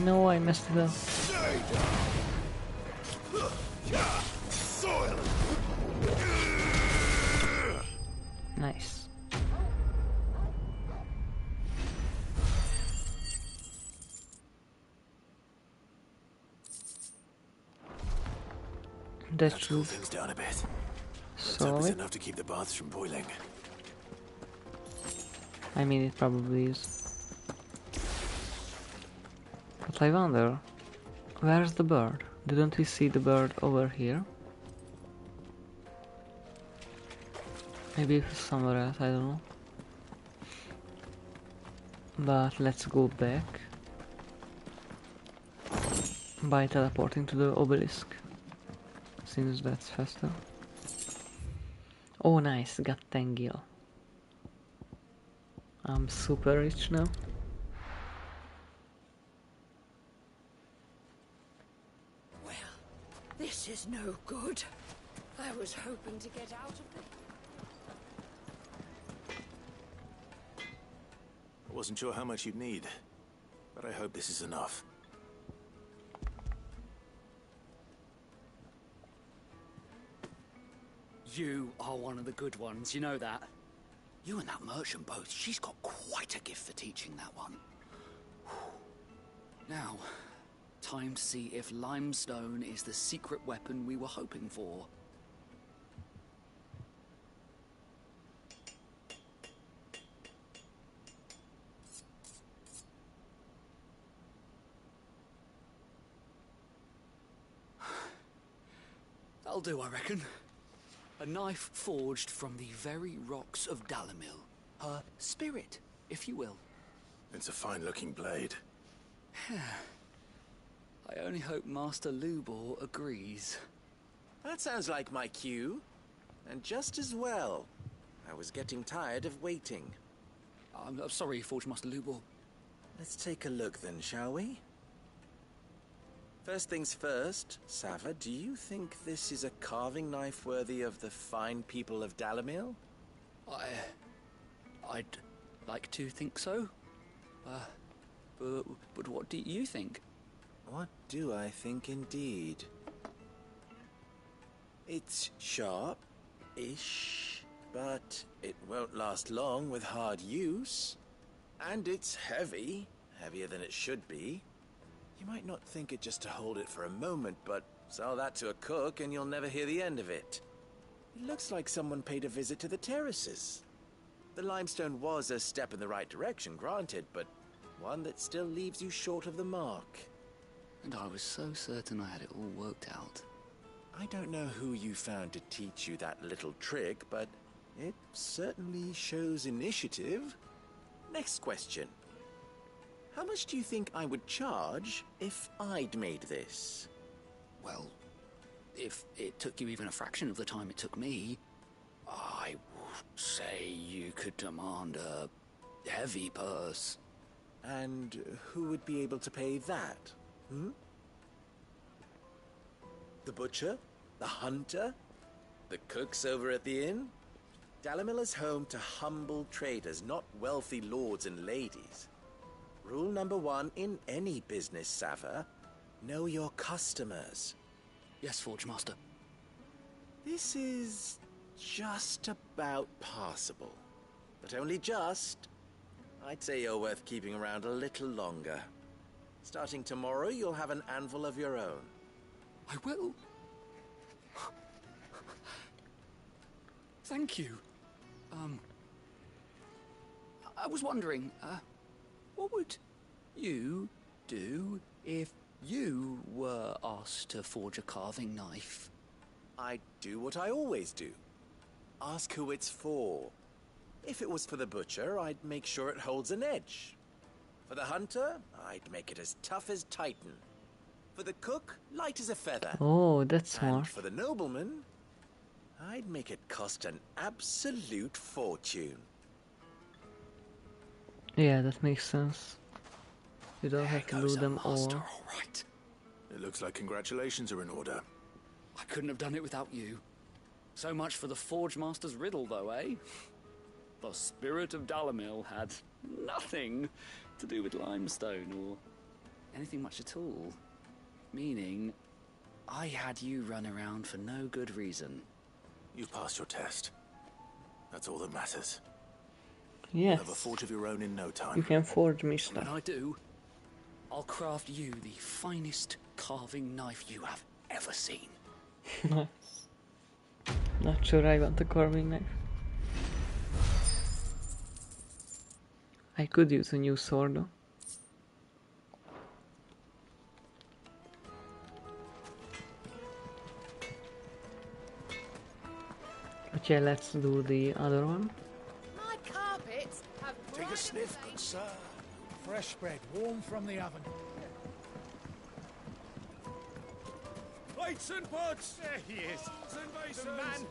S1: No, I messed it up. Nice. That's
S3: cool things down a bit. Let's hope it's enough to keep the baths from boiling.
S1: I mean, it probably is. But I wonder, where's the bird? Didn't we see the bird over here? Maybe it's somewhere else, I don't know. But let's go back by teleporting to the obelisk, since that's faster. Oh nice, got 10 gil. I'm super rich now.
S10: This is no good. I was hoping to get out of the...
S3: I wasn't sure how much you'd need, but I hope this is enough.
S6: You are one of the good ones, you know that? You and that merchant both, she's got quite a gift for teaching that one. Now, time to see if limestone is the secret weapon we were hoping for. That'll do, I reckon. A knife forged from the very rocks of Dalamil. Her spirit, if you will.
S3: It's a fine-looking blade.
S6: I only hope Master Lubor agrees.
S5: That sounds like my cue. And just as well. I was getting tired of waiting.
S6: I'm sorry, Forge Master Lubor.
S5: Let's take a look then, shall we? First things first, Sava, do you think this is a carving knife worthy of the fine people of Dalamil?
S6: I'd like to think so. But what do you think?
S5: What do I think indeed? It's sharp-ish, but it won't last long with hard use. And it's heavy, heavier than it should be. You might not think it just to hold it for a moment, but sell that to a cook and you'll never hear the end of it. It looks like someone paid a visit to the terraces. The limestone was a step in the right direction, granted, but one that still leaves you short of the mark.
S6: And I was so certain I had it all worked out.
S5: I don't know who you found to teach you that little trick, but it certainly shows initiative. Next question. How much do you think I would charge if I'd made this?
S6: Well, if it took you even a fraction of the time it took me, I would say you could demand a heavy purse.
S5: And who would be able to pay that? The butcher? The hunter? The cooks over at the inn? Dalamil is home to humble traders, not wealthy lords and ladies. Rule number 1 in any business, Sava, know your customers.
S6: Yes, Forge Master.
S5: This is just about passable. But only just. I'd say you're worth keeping around a little longer. Starting tomorrow, you'll have an anvil of your own.
S6: I will. Thank you. I was wondering, what would you do if you were asked to forge a carving knife?
S5: I'd do what I always do. Ask who it's for. If it was for the butcher, I'd make sure it holds an edge. For the hunter, I'd make it as tough as Titan. For the cook, light as a feather.
S1: Oh, that's
S5: And
S1: smart.
S5: for the nobleman, I'd make it cost an absolute fortune.
S1: Yeah, that makes sense. You don't have to do them all.
S6: All right.
S3: It looks like congratulations are in order.
S6: I couldn't have done it without you. So much for the Forge Master's riddle, though, eh? The spirit of Dalamil had nothing to do with limestone or anything much at all. Meaning, I had you run around for no good reason.
S3: You've passed your test. That's all that matters.
S1: Yes.
S3: You'll have a forge of your own in no time.
S1: You can forge me stuff.
S6: When I do, I'll craft you the finest carving knife you have ever seen.
S1: Nice. Not sure I want a carving knife. I could use a new sword though. But yeah, let's do the other one.
S10: My carpets have
S14: Take a sniff, good sir. Fresh bread, warm from the oven.
S8: Plates and pots! There he is. The man.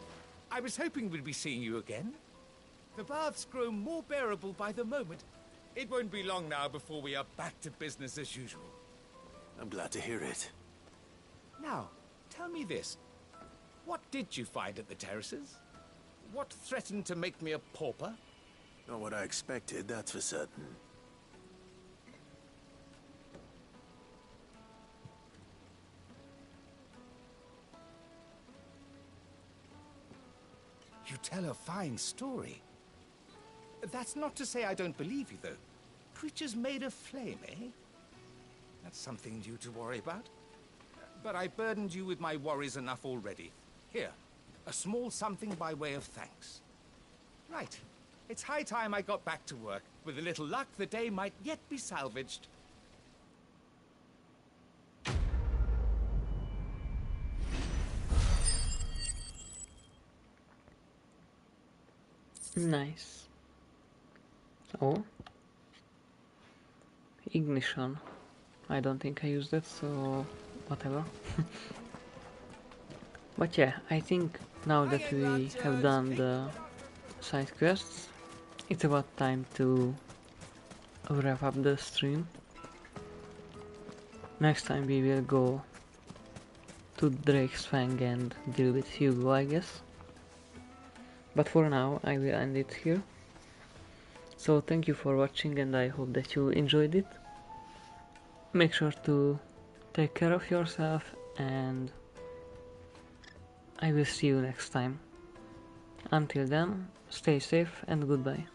S8: I was hoping we'd be seeing you again. The baths grow more bearable by the moment. It won't be long now before we are back to business as usual.
S3: I'm glad to hear it.
S8: Now, tell me this. What did you find at the terraces? What threatened to make me a pauper?
S3: Not what I expected, that's for certain.
S8: You tell a fine story. That's not to say I don't believe you, though. Creatures made of flame, eh? That's something new to worry about. But I burdened you with my worries enough already. Here, a small something by way of thanks. Right. It's high time I got back to work. With a little luck, the day might yet be salvaged.
S1: Nice. Oh. Ignition. I don't think I used it, so whatever. But yeah, I think now that we have done the side quests, it's about time to wrap up the stream. Next time we will go to Drake's Fang and deal with Hugo, I guess. But for now, I will end it here. So thank you for watching and I hope that you enjoyed it. Make sure to take care of yourself and I will see you next time. Until then, stay safe and goodbye.